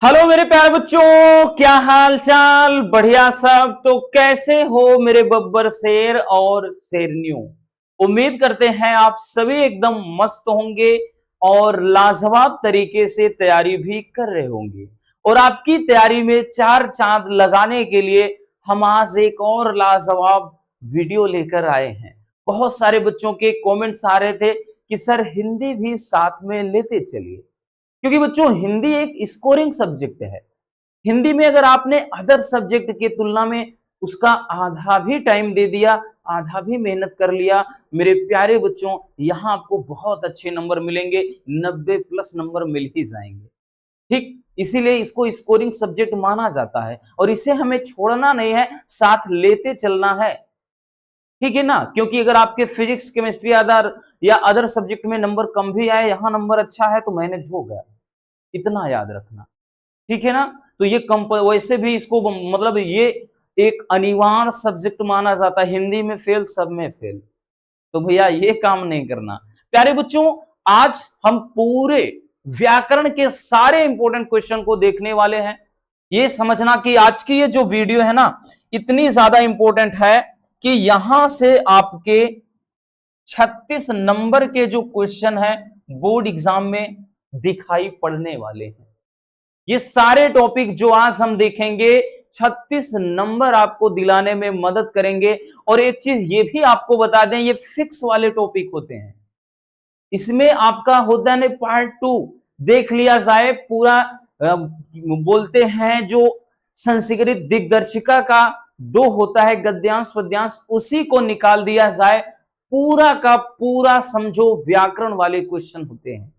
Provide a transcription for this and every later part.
Hello मेरे प्यारे बच्चों, क्या हाल चाल? बढ़िया सब। तो कैसे हो मेरे बब्बर शेर और शेरनियों? उम्मीद करते हैं आप सभी एकदम मस्त होंगे और लाजवाब तरीके से तैयारी भी कर रहे होंगे। और आपकी तैयारी में चार चांद लगाने के लिए हम आज एक और लाजवाब वीडियो लेकर आए हैं। बहुत सारे बच्चों के कमेंट्स आ रहे थे कि सर हिंदी भी साथ में लेते चलिए, क्योंकि बच्चों हिंदी एक स्कोरिंग सब्जेक्ट है। हिंदी में अगर आपने अदर सब्जेक्ट के तुलना में उसका आधा भी टाइम दे दिया, आधा भी मेहनत कर लिया, मेरे प्यारे बच्चों, यहां आपको बहुत अच्छे नंबर मिलेंगे। 90 प्लस नंबर मिल ही जाएंगे। ठीक, इसीलिए इसको स्कोरिंग सब्जेक्ट माना जाता है और इसे हमें छोड़ना नहीं है, साथ लेते चलना है। ठीक है ना? क्योंकि अगर आपके फिजिक्स केमिस्ट्री अदर या अदर सब्जेक्ट में नंबर कम भी आए, यहां नंबर अच्छा है तो मैनेज हो गया। इतना याद रखना। ठीक है ना? तो ये वैसे भी इसको मतलब ये एक अनिवार्य सब्जेक्ट माना जाता है। हिंदी में फेल, सब में फेल। तो भैया ये काम नहीं करना। प्यारे बच्चों, आज हम पूरे व्याकरण के सारे इंपॉर्टेंट क्वेश्चन को देखने वाले हैं। ये समझना कि आज की ये जो वीडियो है ना, इतनी ज्यादा इंपॉर्टेंट है कि यहां से आपके 36 नंबर के जो क्वेश्चन है बोर्ड एग्जाम में दिखाई पड़ने वाले हैं। ये सारे टॉपिक जो आज हम देखेंगे 36 नंबर आपको दिलाने में मदद करेंगे। और एक चीज ये भी आपको बता दें, ये फिक्स वाले टॉपिक होते हैं। इसमें आपका होता है पार्ट टू देख लिया जाए पूरा। बोलते हैं जो संस्कृत दिग्दर्शिका का दो होता है गद्यांश पद्यांश, उसी को निकाल दिया जाए। पूरा का पूरा समझो व्याकरण वाले क्वेश्चन होते हैं।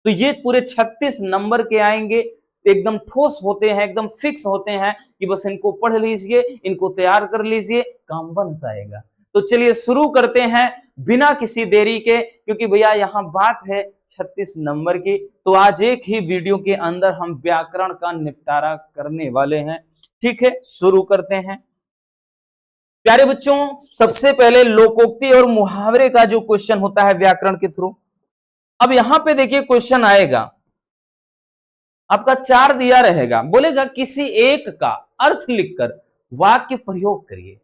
तो ये पूरे 36 नंबर के आएंगे, एकदम ठोस होते हैं, एकदम फिक्स होते हैं कि बस इनको पढ़ लीजिए, इनको तैयार कर लीजिए, काम बन जाएगा। तो चलिए शुरू करते हैं बिना किसी देरी के, क्योंकि भैया यहां बात है 36 नंबर की। तो आज एक ही वीडियो के अंदर हम व्याकरण का निपटारा करने वाले हैं। ठीक है, शुरू करते हैं। प्यारे बच्चों, सबसे पहले लोकोक्ति और मुहावरे का जो क्वेश्चन होता है व्याकरण के थ्रू, अब यहां पे देखिए क्वेश्चन आएगा आपका, चार दिया रहेगा, बोलेगा किसी एक का अर्थ लिखकर वाक्य प्रयोग करिए।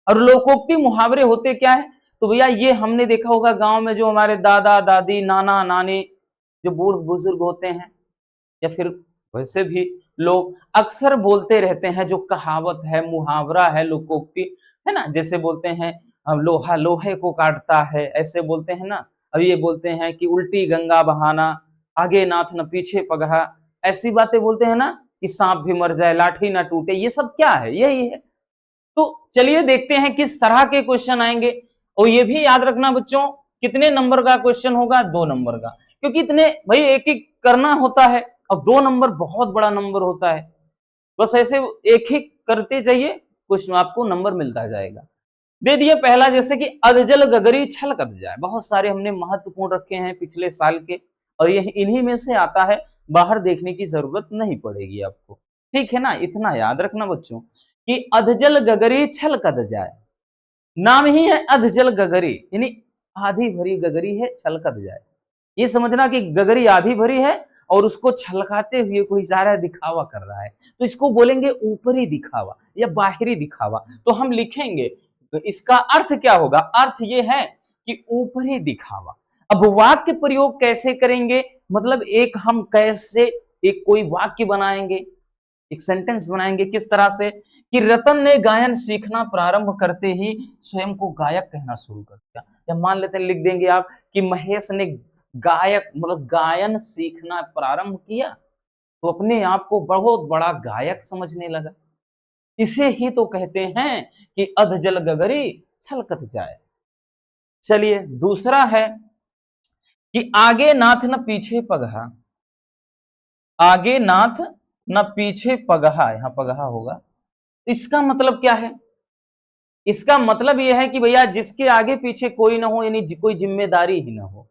और लोकोक्ति मुहावरे होते क्या है? तो भैया ये हमने देखा होगा गांव में, जो हमारे दादा दादी नाना नानी जो बूढ़ बुजुर्ग होते हैं, या फिर वैसे भी लोग अक्सर बोलते रहते हैं, जो कहावत है, मुहावरा है, लोकोक्ति है ना। जैसे बोलते हैं लोहा लोहे को काटता है, ऐसे बोलते हैं ना। अब ये बोलते हैं कि उल्टी गंगा बहाना, आगे नाथ न पीछे पगहा, ऐसी बातें बोलते हैं ना, कि सांप भी मर जाए लाठी ना टूटे। ये सब क्या है? यही है। तो चलिए देखते हैं किस तरह के क्वेश्चन आएंगे। और ये भी याद रखना बच्चों, कितने नंबर का क्वेश्चन होगा? 2 नंबर का, क्योंकि इतने भाई एक एक करना होता है। अब 2 नंबर बहुत बड़ा नंबर होता है। बस ऐसे एक ही करते जाइए, कुछ आपको नंबर मिलता जाएगा। दे दिए पहला, जैसे कि अधजल गगरी छलकत जाए। बहुत सारे हमने महत्वपूर्ण रखे हैं पिछले साल के, और ये इन्हीं में से आता है। बाहर देखने की जरूरत नहीं पड़ेगी आपको। ठीक है ना? इतना याद रखना बच्चों कि अधजल गगरी छलकत जाए। नाम ही है अधजल गगरी, यानी आधी भरी गगरी है, छलकत जाए। ये समझना कि गगरी आधी भरी है और उसको छलकाते हुए कोई सारा दिखावा कर रहा है, तो इसको बोलेंगे ऊपरी दिखावा या बाहरी दिखावा। तो हम लिखेंगे तो इसका अर्थ क्या होगा? अर्थ ये है कि ऊपरी दिखावा। अब वाक्य प्रयोग कैसे करेंगे? मतलब एक हम कैसे एक कोई वाक्य बनाएंगे, एक सेंटेंस बनाएंगे किस तरह से कि रतन ने गायन सीखना प्रारंभ करते ही स्वयं को गायक कहना शुरू कर दिया। या मान लेते हैं, लिख देंगे आप कि महेश ने गायक मतलब गायन सीखना प्रारंभ किया, तो अपने आप को बहुत बड़ा गायक समझने लगा। इसे ही तो कहते हैं कि अधजल गगरी छलकत जाए। चलिए दूसरा है कि आगे नाथ न पीछे पगहा। आगे नाथ न पीछे पगहा, यहां पगहा होगा। इसका मतलब क्या है? इसका मतलब यह है कि भैया जिसके आगे पीछे कोई ना हो, यानी कोई जिम्मेदारी ही ना हो।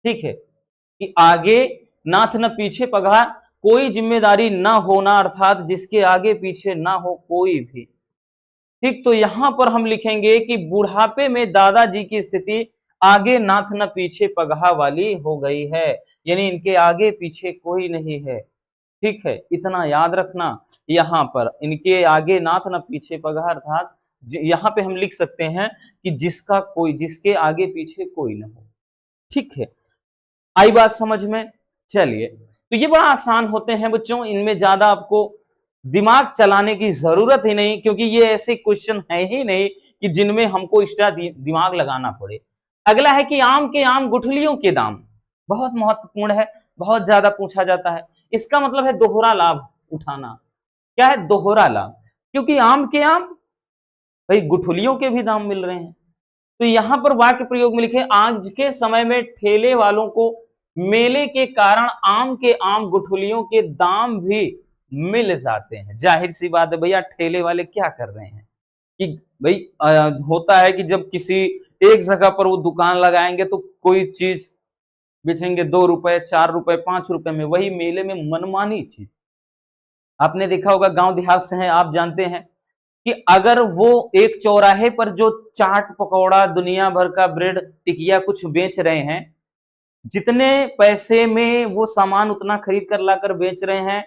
ठीक है, कि आगे नाथ न पीछे पगहा, कोई जिम्मेदारी ना होना, अर्थात जिसके आगे पीछे ना हो कोई भी। ठीक, तो यहां पर हम लिखेंगे कि बुढ़ापे में दादाजी की स्थिति आगे नाथ न पीछे पगहा वाली हो गई है, यानी इनके आगे पीछे कोई नहीं है। ठीक है, इतना याद रखना। यहाँ पर इनके आगे नाथ न पीछे पगहा, अर्थात यहाँ पे हम लिख सकते हैं कि जिसके आगे पीछे कोई न हो। ठीक है, आई बात समझ में? चलिए, तो ये बड़ा आसान होते हैं बच्चों, इनमें ज्यादा आपको दिमाग चलाने की जरूरत ही नहीं, क्योंकि ये ऐसे क्वेश्चन है ही नहीं कि जिनमें हमको एक्स्ट्रा दिमाग लगाना पड़े। अगला है कि आम के आम गुठलियों के दाम, बहुत महत्वपूर्ण है, बहुत ज्यादा पूछा जाता है। इसका मतलब है दोहरा लाभ उठाना। क्या है? दोहरा लाभ, क्योंकि आम के आम भाई गुठलियों के भी दाम मिल रहे हैं। तो यहां पर वाक्य प्रयोग में लिखे, आज के समय में ठेले वालों को मेले के कारण आम के आम गुठलियों के दाम भी मिल जाते हैं। जाहिर सी बात है भैया, ठेले वाले क्या कर रहे हैं कि भाई होता है कि जब किसी एक जगह पर वो दुकान लगाएंगे तो कोई चीज बेचेंगे 2 रुपए, 4 रुपए, 5 रुपए में, वही मेले में मनमानी चीज। आपने देखा होगा, गांव देहात से हैं, आप जानते हैं कि अगर वो एक चौराहे पर जो चाट पकौड़ा, दुनिया भर का ब्रेड टिकिया कुछ बेच रहे हैं, जितने पैसे में वो सामान उतना खरीद कर लाकर बेच रहे हैं,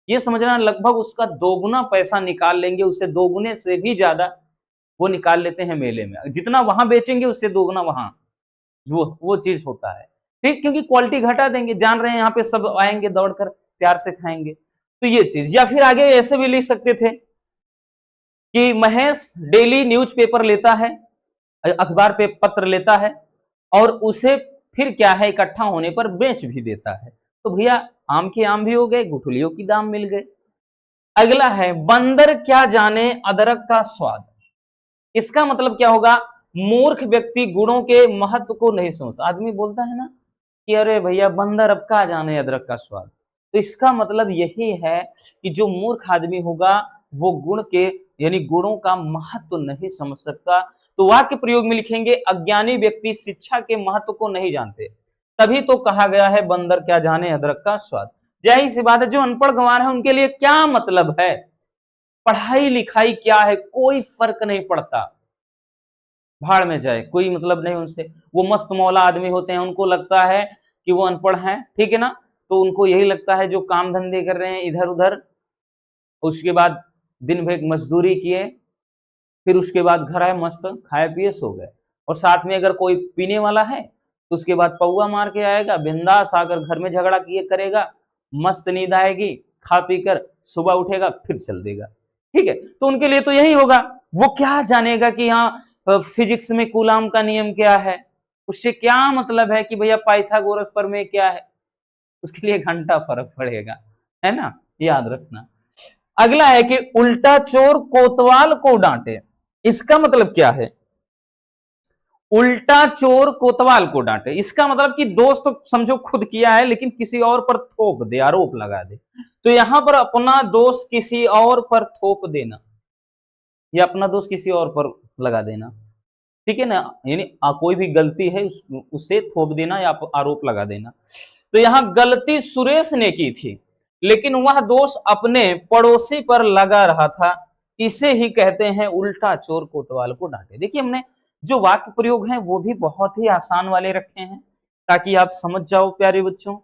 ये समझना लगभग उसका दोगुना पैसा निकाल लेंगे, उससे दोगुने से भी ज्यादा वो निकाल लेते हैं मेले में। जितना वहां बेचेंगे उससे दोगुना वहां, वो चीज होता है। ठीक, क्योंकि क्वालिटी घटा देंगे, जान रहे हैं यहाँ पे सब आएंगे दौड़कर प्यार से खाएंगे। तो ये चीज, या फिर आगे ऐसे भी लिख सकते थे कि महेश डेली न्यूज़पेपर लेता है, अखबार पे पत्र लेता है, और उसे फिर क्या है, इकट्ठा होने पर बेच भी देता है। तो भैया आम के आम भी हो गए, गुठलियों की दाम मिल गए। अगला है, बंदर क्या जाने अदरक का स्वाद। इसका मतलब क्या होगा? मूर्ख व्यक्ति गुणों के महत्व को नहीं समझता। आदमी बोलता है ना कि अरे भैया बंदर अब क्या जाने अदरक का स्वाद। तो इसका मतलब यही है कि जो मूर्ख आदमी होगा वो गुण के यानी गुणों का महत्व नहीं समझ सकता। तो वाक्य प्रयोग में लिखेंगे, अज्ञानी व्यक्ति शिक्षा के महत्व को नहीं जानते, तभी तो कहा गया है बंदर क्या जाने अदरक का स्वाद। जाहिर सी बात है, जो अनपढ़ गंवार है उनके लिए क्या मतलब है, पढ़ाई लिखाई क्या है, कोई फर्क नहीं पड़ता, भाड़ में जाए, कोई मतलब नहीं उनसे। वो मस्त मौला आदमी होते हैं, उनको लगता है कि वो अनपढ़ हैं, ठीक है ना, तो उनको यही लगता है जो काम धंधे कर रहे हैं इधर उधर, उसके बाद दिन भर मजदूरी किए, फिर उसके बाद घर आए, मस्त खाए पिए सो गए। और साथ में अगर कोई पीने वाला है तो उसके बाद पौआ मार के आएगा, बिंदास आकर घर में झगड़ा किए करेगा, मस्त नींद आएगी, खा पी कर सुबह उठेगा फिर चल देगा। ठीक है, तो उनके लिए तो यही होगा। वो क्या जानेगा कि यहाँ फिजिक्स में कूलाम का नियम क्या है, उससे क्या मतलब है कि भैया पाइथागोरस प्रमेय क्या है, उसके लिए घंटा फर्क पड़ेगा, है ना, याद रखना। अगला है कि उल्टा चोर कोतवाल को डांटे। इसका मतलब क्या है? उल्टा चोर कोतवाल को डांटे, इसका मतलब कि दोस्त तो समझो खुद किया है लेकिन किसी और पर थोप दे, आरोप लगा दे। तो यहां पर अपना दोष किसी और पर थोप देना, या अपना दोष किसी और पर लगा देना, ठीक है ना, यानी कोई भी गलती है उसे थोप देना या आरोप लगा देना। तो यहां गलती सुरेश ने की थी लेकिन वह दोष अपने पड़ोसी पर लगा रहा था, इसे ही कहते हैं उल्टा चोर कोतवाल को डांटे। देखिए, हमने जो वाक्य प्रयोग हैं वो भी बहुत ही आसान वाले रखे हैं ताकि आप समझ जाओ प्यारे बच्चों।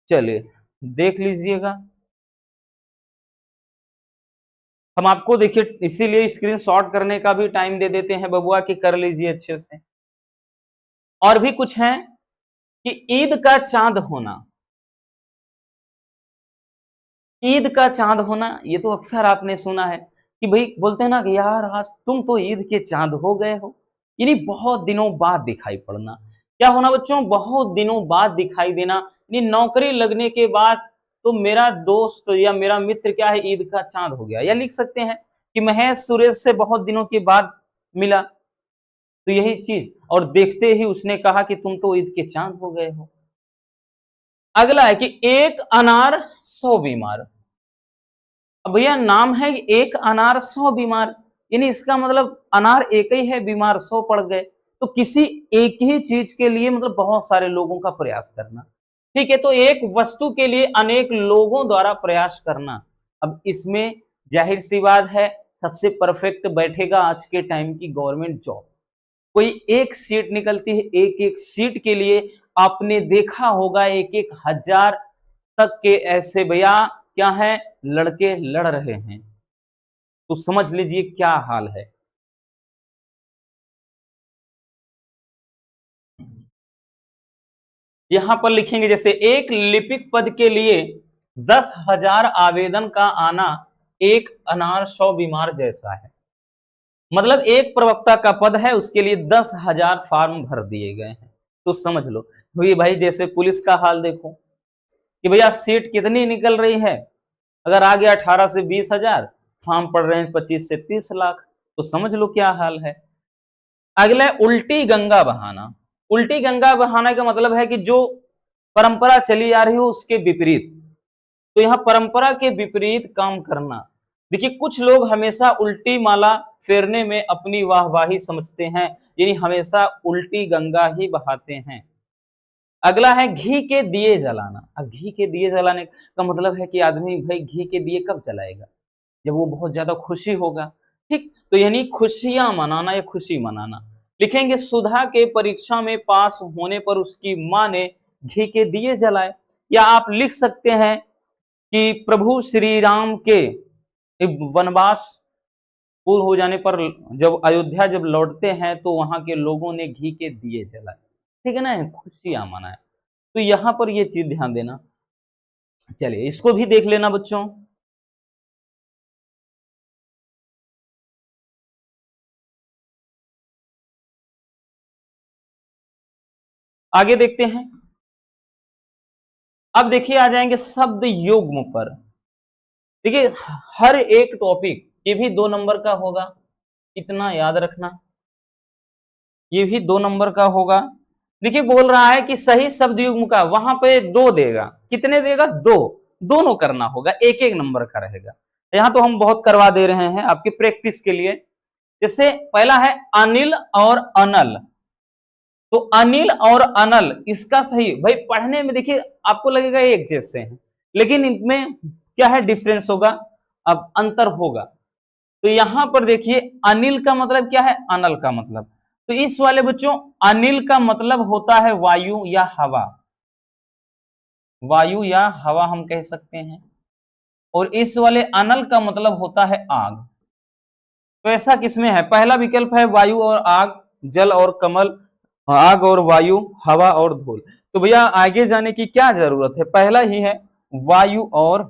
चलिए देख लीजिएगा, हम आपको देखिए इसीलिए स्क्रीन शॉट करने का भी टाइम दे देते हैं बबुआ कि कर लीजिए अच्छे से। और भी कुछ है कि ईद का चांद होना, ईद का चांद होना, ये तो अक्सर आपने सुना है कि भाई बोलते हैं ना कि यार आज तुम तो ईद के चांद हो गए हो, यानी बहुत दिनों बाद दिखाई पड़ना। क्या होना बच्चों? बहुत दिनों बाद दिखाई देना, यानी नौकरी लगने के बाद तो मेरा दोस्त या मेरा मित्र क्या है, ईद का चांद हो गया। या लिख सकते हैं कि महेश सुरेश से बहुत दिनों के बाद मिला, तो यही चीज, और देखते ही उसने कहा कि तुम तो ईद के चांद हो गए हो। अगला है कि एक अनार 100 बीमार। अब भैया नाम है एक अनार 100 बीमार, यानी इसका मतलब अनार एक ही है, बीमार 100 पड़ गए। तो किसी एक ही चीज के लिए मतलब बहुत सारे लोगों का प्रयास करना, ठीक है, तो एक वस्तु के लिए अनेक लोगों द्वारा प्रयास करना। अब इसमें जाहिर सी बात है सबसे परफेक्ट बैठेगा आज के टाइम की गवर्नमेंट जॉब। कोई एक सीट निकलती है, एक एक सीट के लिए आपने देखा होगा एक एक हजार तक के ऐसे भैया क्या है, लड़के लड़ रहे हैं। तो समझ लीजिए क्या हाल है। यहां पर लिखेंगे जैसे एक लिपिक पद के लिए 10,000 आवेदन का आना एक अनार 100 बीमार जैसा है। मतलब एक प्रवक्ता का पद है, उसके लिए 10,000 फॉर्म भर दिए गए हैं। तो समझ लो भाई जैसे पुलिस का हाल देखो कि भैया सीट कितनी निकल रही है, अगर आ गया 18 से 20,000, फॉर्म पड़ रहे हैं 25 से 30 लाख। तो समझ लो क्या हाल है। अगला है उल्टी गंगा बहाना। उल्टी गंगा बहाना का मतलब है कि जो परंपरा चली आ रही हो उसके विपरीत। तो यहां परंपरा के विपरीत काम करना। देखिए कुछ लोग हमेशा उल्टी माला फेरने में अपनी वाहवाही समझते हैं, यानी हमेशा उल्टी गंगा ही बहाते हैं। अगला है घी के दिए जलाना। अब घी के दिए जलाने का मतलब है कि आदमी भाई घी के दिए कब जलाएगा, जब वो बहुत ज्यादा खुशी होगा। ठीक, तो यानी खुशियां मनाना या खुशी मनाना। लिखेंगे सुधा के परीक्षा में पास होने पर उसकी मां ने घी के दिए जलाए। या आप लिख सकते हैं कि प्रभु श्री राम के वनवास पूर्ण हो जाने पर जब अयोध्या जब लौटते हैं तो वहां के लोगों ने घी के दिए जलाए। ठीक है ना, खुशियां मनाए। तो यहां पर ये चीज ध्यान देना। चलिए इसको भी देख लेना बच्चों। आगे देखते हैं। अब देखिए आ जाएंगे शब्द युग्म पर। देखिए हर एक टॉपिक ये भी 2 नंबर का होगा, इतना याद रखना, ये भी 2 नंबर का होगा। देखिए बोल रहा है कि सही शब्द युग्म का वहां पे 2 देगा, कितने देगा, 2, दोनों करना होगा, एक एक नंबर का रहेगा। यहां तो हम बहुत करवा दे रहे हैं आपकी प्रैक्टिस के लिए। जैसे पहला है अनिल और अनल। तो अनिल और अनल इसका सही भाई पढ़ने में देखिए आपको लगेगा एक जैसे हैं, लेकिन इनमें क्या है, डिफरेंस होगा, अब अंतर होगा। तो यहां पर देखिए अनिल का मतलब क्या है, अनल का मतलब। तो इस वाले बच्चों अनिल का मतलब होता है वायु या हवा, वायु या हवा हम कह सकते हैं। और इस वाले अनल का मतलब होता है आग। तो ऐसा किसमें है, पहला विकल्प है वायु और आग, जल और कमल, आग और वायु, हवा और धूल। तो भैया आगे जाने की क्या जरूरत है, पहला ही है वायु और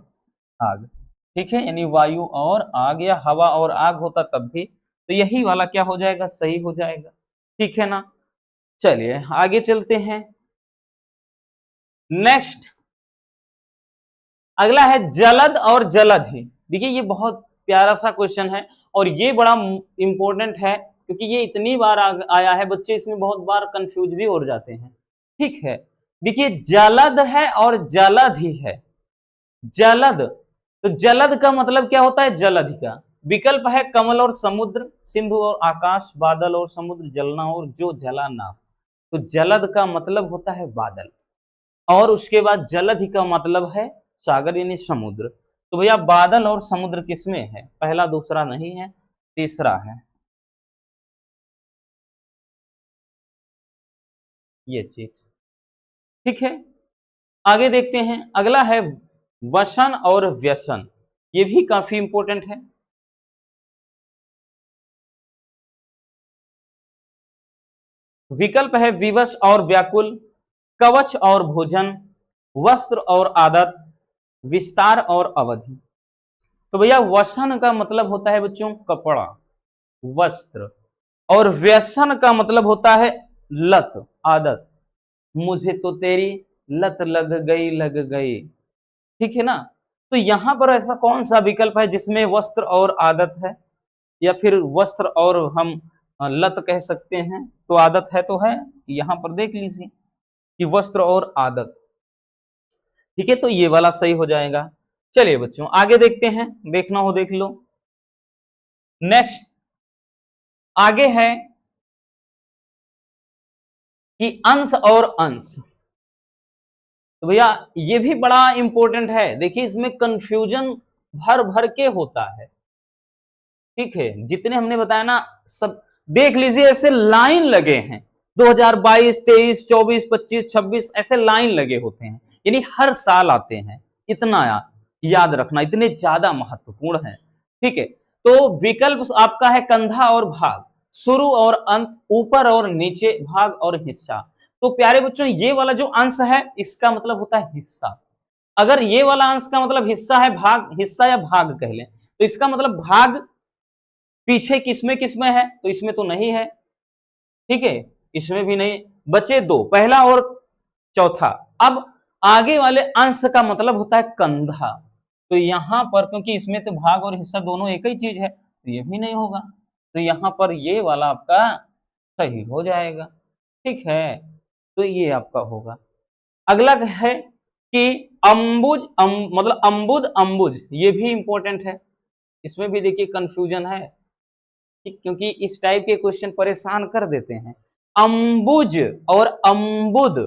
आग। ठीक है, यानी वायु और आग, या हवा और आग होता तब भी, तो यही वाला क्या हो जाएगा, सही हो जाएगा। ठीक है ना। चलिए आगे चलते हैं। नेक्स्ट अगला है जलद और जलधि। देखिए ये बहुत प्यारा सा क्वेश्चन है और ये बड़ा इंपॉर्टेंट है, क्योंकि ये इतनी बार आया है, बच्चे इसमें बहुत बार कंफ्यूज भी हो जाते हैं। ठीक है, देखिए जलद है और जलधि है। जलद, तो जलद का मतलब क्या होता है, जलधि का विकल्प है कमल और समुद्र, सिंधु और आकाश, बादल और समुद्र, जलना और जो जला ना। तो जलद का मतलब होता है बादल, और उसके बाद जलधि का मतलब है सागर यानी समुद्र। तो भैया बादल और समुद्र किसमें है, पहला दूसरा नहीं है, तीसरा है ये चीज। ठीक है, आगे देखते हैं। अगला है वसन और व्यसन। ये भी काफी इंपॉर्टेंट है। विकल्प है विवश और व्याकुल, कवच और भोजन, वस्त्र और आदत, विस्तार और अवधि। तो भैया वसन का मतलब होता है बच्चों कपड़ा, वस्त्र, और व्यसन का मतलब होता है लत, आदत। मुझे तो तेरी लत लग गई, लग गई। ठीक है ना। तो यहां पर ऐसा कौन सा विकल्प है जिसमें वस्त्र और आदत है, या फिर वस्त्र और हम लत कह सकते हैं, तो आदत है तो है। यहां पर देख लीजिए कि वस्त्र और आदत। ठीक है, तो ये वाला सही हो जाएगा। चलिए बच्चों आगे देखते हैं, देखना हो देख लो। नेक्स्ट आगे है कि अंश और अंश। तो भैया ये भी बड़ा इंपॉर्टेंट है। देखिए इसमें कंफ्यूजन भर भर के होता है। ठीक है, जितने हमने बताया ना सब देख लीजिए, ऐसे लाइन लगे हैं, 2022, 23, 24, 25, 26 ऐसे लाइन लगे होते हैं, यानी हर साल आते हैं, इतना यार। याद रखना, इतने ज्यादा महत्वपूर्ण है। ठीक है, तो विकल्प आपका है कंधा और भाग, शुरू और अंत, ऊपर और नीचे, भाग और हिस्सा। तो प्यारे बच्चों ये वाला जो अंश है इसका मतलब होता है हिस्सा। अगर ये वाला अंश का मतलब हिस्सा है, भाग, हिस्सा या भाग कह लें, तो इसका मतलब भाग पीछे किसमें किसमें है, तो इसमें तो नहीं है। ठीक है, इसमें भी नहीं, बचे दो, पहला और चौथा। अब आगे वाले अंश का मतलब होता है कंधा, तो यहां पर क्योंकि इसमें तो भाग और हिस्सा दोनों एक ही चीज है, तो ये भी नहीं होगा, तो यहां पर ये वाला आपका सही हो जाएगा। ठीक है, तो ये आपका होगा। अगला है कि अंबुज, मतलब अंबुद अंबुज, ये भी इंपॉर्टेंट है, इसमें भी देखिए कंफ्यूजन है। ठीक, क्योंकि इस टाइप के क्वेश्चन परेशान कर देते हैं। अंबुज और अंबुद,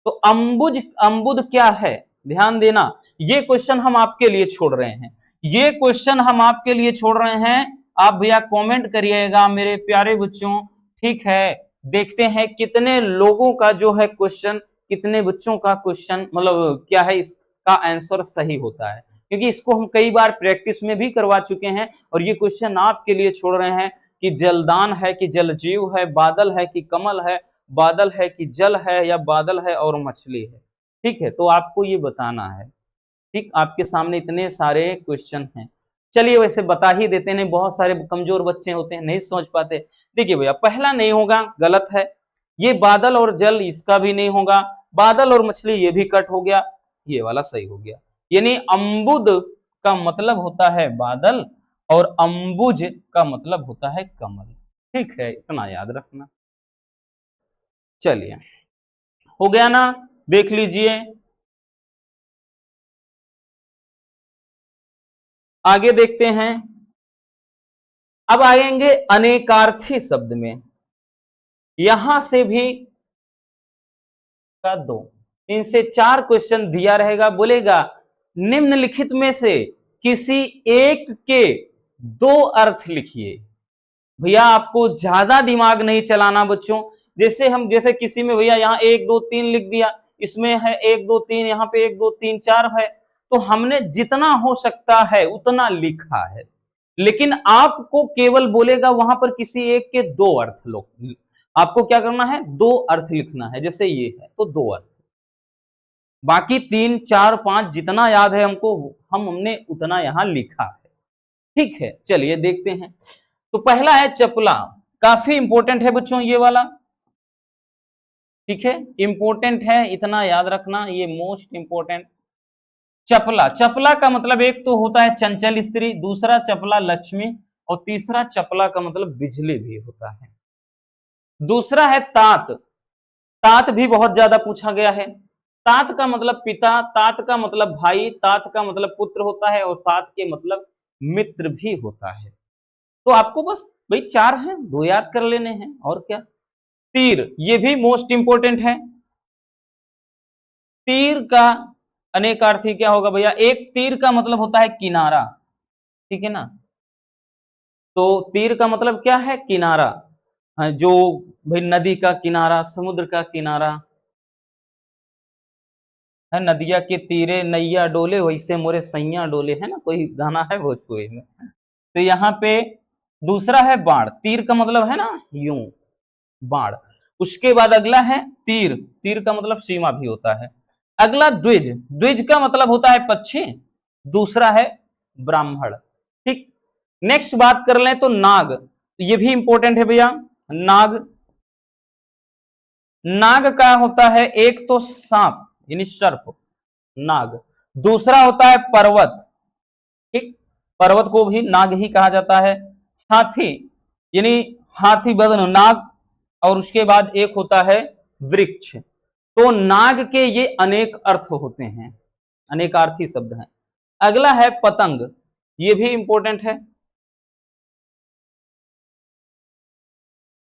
तो अंबुज अंबुद क्या है, ध्यान देना, ये क्वेश्चन हम आपके लिए छोड़ रहे हैं, ये क्वेश्चन हम आपके लिए छोड़ रहे हैं। आप भैया कमेंट करिएगा मेरे प्यारे बच्चों। ठीक है, देखते हैं कितने लोगों का जो है क्वेश्चन, कितने बच्चों का क्वेश्चन मतलब क्या है इसका आंसर सही होता है, क्योंकि इसको हम कई बार प्रैक्टिस में भी करवा चुके हैं और ये क्वेश्चन आपके लिए छोड़ रहे हैं कि जलदान है कि जलजीव है, बादल है कि कमल है, बादल है कि जल है, या बादल है और मछली है। ठीक है, तो आपको ये बताना है। ठीक, आपके सामने इतने सारे क्वेश्चन हैं, चलिए वैसे बता ही देते हैं, बहुत सारे कमजोर बच्चे होते हैं नहीं समझ पाते। देखिए भैया पहला नहीं होगा, गलत है, ये बादल और जल इसका भी नहीं होगा, बादल और मछली ये भी कट हो गया, ये वाला सही हो गया। यानी अम्बुद का मतलब होता है बादल और अंबुज का मतलब होता है कमल। ठीक है, इतना याद रखना। चलिए, हो गया ना, देख लीजिए, आगे देखते हैं। अब आएंगे अनेकार्थी शब्द में, यहां से भी का दो, इनसे चार क्वेश्चन दिया रहेगा, बोलेगा निम्नलिखित में से किसी एक के दो अर्थ लिखिए। भैया आपको ज्यादा दिमाग नहीं चलाना बच्चों, जैसे हम जैसे किसी में भैया यहाँ एक दो तीन लिख दिया, इसमें है एक दो तीन, यहाँ पे एक दो तीन चार है, तो हमने जितना हो सकता है उतना लिखा है, लेकिन आपको केवल बोलेगा वहां पर किसी एक के दो अर्थ लो, आपको क्या करना है, दो अर्थ लिखना है, जैसे ये है तो दो अर्थ, बाकी तीन चार पांच जितना याद है हमको हमने उतना यहां लिखा है। ठीक है, चलिए देखते हैं। तो पहला है चपला, काफी इंपॉर्टेंट है बच्चों ये वाला। ठीक है, इंपॉर्टेंट है, इतना याद रखना, ये मोस्ट इंपॉर्टेंट। चपला, चपला का मतलब एक तो होता है चंचल स्त्री, दूसरा चपला लक्ष्मी, और तीसरा चपला का मतलब बिजली भी होता है। दूसरा है तात, तात भी बहुत ज्यादा पूछा गया है। तात का मतलब पिता, तात का मतलब भाई, तात का मतलब पुत्र होता है, और तात के मतलब मित्र भी होता है। तो आपको बस भाई चार हैं, दो याद कर लेने हैं और क्या। तीर, ये भी मोस्ट इंपोर्टेंट है। तीर का अनेकार्थी क्या होगा भैया, एक तीर का मतलब होता है किनारा, ठीक है ना, तो तीर का मतलब क्या है, किनारा। हाँ, जो भाई नदी का किनारा, समुद्र का किनारा है, नदिया के तीरे नैया डोले वैसे मोरे सैया डोले, है ना, कोई गाना है भोजपुरी में। तो यहाँ पे दूसरा है बाण, तीर का मतलब है ना यूं, बाण। उसके बाद अगला है तीर, तीर का मतलब सीमा भी होता है। अगला द्विज, द्विज का मतलब होता है पक्षी, दूसरा है ब्राह्मण। ठीक, नेक्स्ट बात कर लें तो नाग, ये भी इंपॉर्टेंट है भैया। नाग, नाग का होता है एक तो सांप यानी सर्प, नाग, दूसरा होता है पर्वत। ठीक, पर्वत को भी नाग ही कहा जाता है। हाथी यानी हाथी बदन नाग, और उसके बाद एक होता है वृक्ष। तो नाग के ये अनेक अर्थ होते हैं, अनेकार्थी शब्द हैं। अगला है पतंग, ये भी इंपॉर्टेंट है।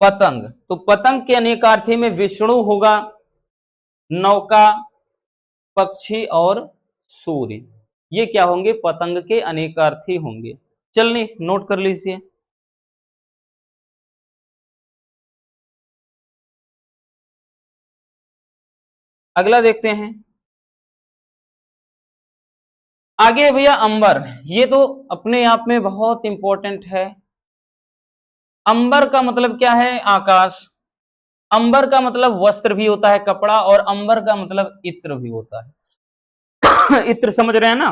पतंग, तो पतंग के अनेकार्थी में विष्णु होगा, नौका, पक्षी और सूर्य, ये क्या होंगे, पतंग के अनेकार्थी होंगे। चलिए नोट कर लीजिए। अगला देखते हैं, आगे भैया अंबर, ये तो अपने आप में बहुत इंपॉर्टेंट है। अंबर का मतलब क्या है? आकाश। अंबर का मतलब वस्त्र भी होता है, कपड़ा, और अंबर का मतलब इत्र भी होता है। इत्र समझ रहे हैं ना?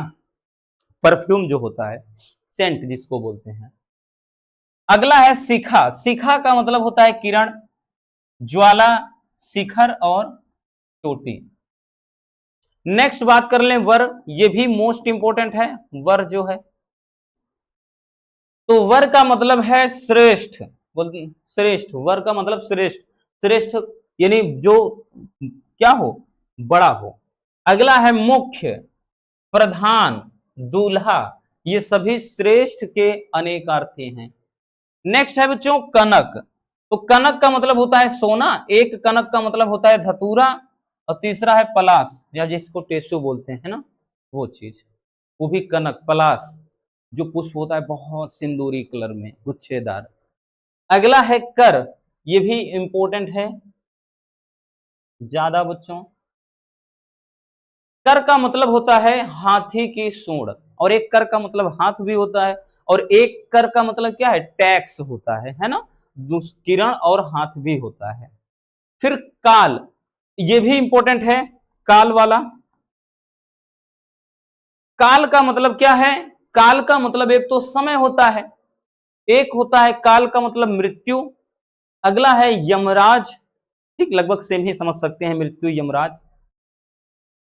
परफ्यूम जो होता है, सेंट जिसको बोलते हैं। अगला है शिखा। शिखा का मतलब होता है किरण, ज्वाला, शिखर और चोटी। नेक्स्ट बात कर लें वर, ये भी मोस्ट इंपोर्टेंट है। वर जो है, तो वर का मतलब है श्रेष्ठ। बोलते श्रेष्ठ, वर का मतलब श्रेष्ठ। श्रेष्ठ यानी जो क्या हो, बड़ा हो। अगला है मुख्य, प्रधान, दूल्हा, ये सभी श्रेष्ठ के अनेक अर्थी हैं। नेक्स्ट है बच्चों कनक। तो कनक का मतलब होता है सोना, एक कनक का मतलब होता है धतूरा, और तीसरा है पलाश, या जिसको टेसु बोलते हैं ना, वो चीज, वो भी कनक, पलाश, जो पुष्प होता है बहुत सिंदूरी कलर में, गुच्छेदार। अगला है कर, ये भी इंपॉर्टेंट है ज्यादा बच्चों। कर का मतलब होता है हाथी की सूंड, और एक कर का मतलब हाथ भी होता है, और एक कर का मतलब क्या है? टैक्स होता है ना? किरण और हाथ भी होता है। फिर काल, ये भी इंपॉर्टेंट है, काल वाला। काल का मतलब क्या है? काल का मतलब एक तो समय होता है, एक होता है काल का मतलब मृत्यु। अगला है यमराज, ठीक, लगभग सेम ही समझ सकते हैं, मृत्यु यमराज।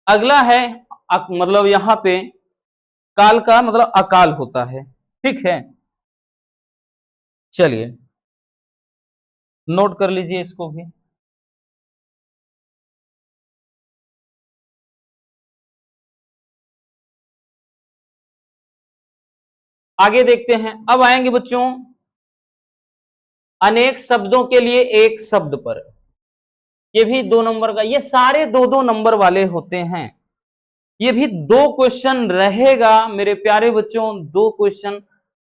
अगला है मतलब यहां पे काल का मतलब अकाल होता है, ठीक है। चलिए नोट कर लीजिए इसको भी। आगे देखते हैं, अब आएंगे बच्चों अनेक शब्दों के लिए एक शब्द पर। ये भी 2 नंबर का, ये सारे 2-2 नंबर वाले होते हैं। ये भी 2 क्वेश्चन रहेगा मेरे प्यारे बच्चों, 2 क्वेश्चन,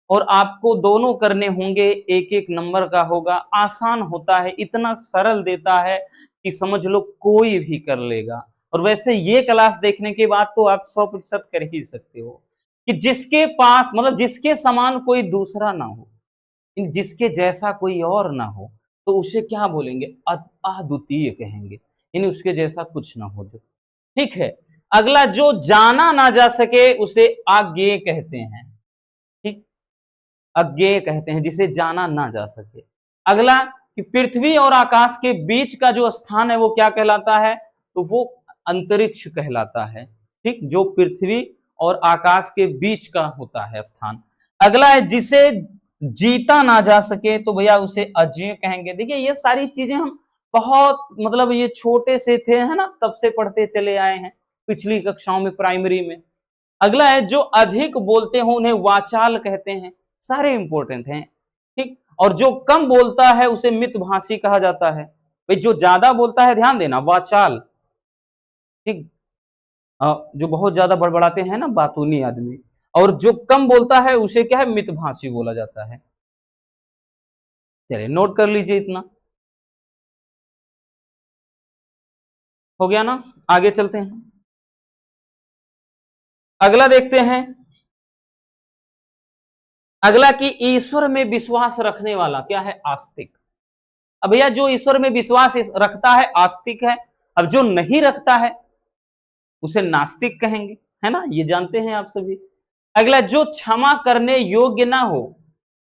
और आपको दोनों करने होंगे, एक एक नंबर का होगा। आसान होता है, इतना सरल देता है कि समझ लो कोई भी कर लेगा। और वैसे ये क्लास देखने के बाद तो आप 100% कर ही सकते हो, कि जिसके पास मतलब जिसके समान कोई दूसरा ना हो, जिसके जैसा कोई और ना हो, तो उसे क्या बोलेंगे? अद्वितीय कहेंगे, यानी उसके जैसा कुछ ना हो जो। ठीक है। अगला, जो जाना ना जा सके उसे अज्ञेय कहते हैं, ठीक, अज्ञेय कहते हैं जिसे जाना ना जा सके। अगला, कि पृथ्वी और आकाश के बीच का जो स्थान है वो क्या कहलाता है? तो वो अंतरिक्ष कहलाता है, ठीक, जो पृथ्वी और आकाश के बीच का होता है स्थान। अगला है जिसे जीता ना जा सके, तो भैया उसे अजेय कहेंगे। देखिए ये सारी चीजें हम बहुत मतलब ये छोटे से थे है ना, तब से पढ़ते चले आए हैं, पिछली कक्षाओं में, प्राइमरी में। अगला है जो अधिक बोलते हो उन्हें वाचाल कहते हैं, सारे इंपॉर्टेंट हैं, ठीक। और जो कम बोलता है उसे मितभाषी कहा जाता है। भाई जो ज्यादा बोलता है, ध्यान देना, वाचाल, ठीक, जो बहुत ज्यादा बड़बड़ाते हैं ना, बातूनी आदमी। और जो कम बोलता है उसे क्या है? मितभाषी बोला जाता है। चलिए नोट कर लीजिए इतना, हो गया ना? आगे चलते हैं, अगला देखते हैं। अगला कि ईश्वर में विश्वास रखने वाला क्या है? आस्तिक। अब भैया जो ईश्वर में विश्वास रखता है आस्तिक है, अब जो नहीं रखता है उसे नास्तिक कहेंगे, है ना, ये जानते हैं आप सभी। अगला, जो क्षमा करने योग्य ना हो,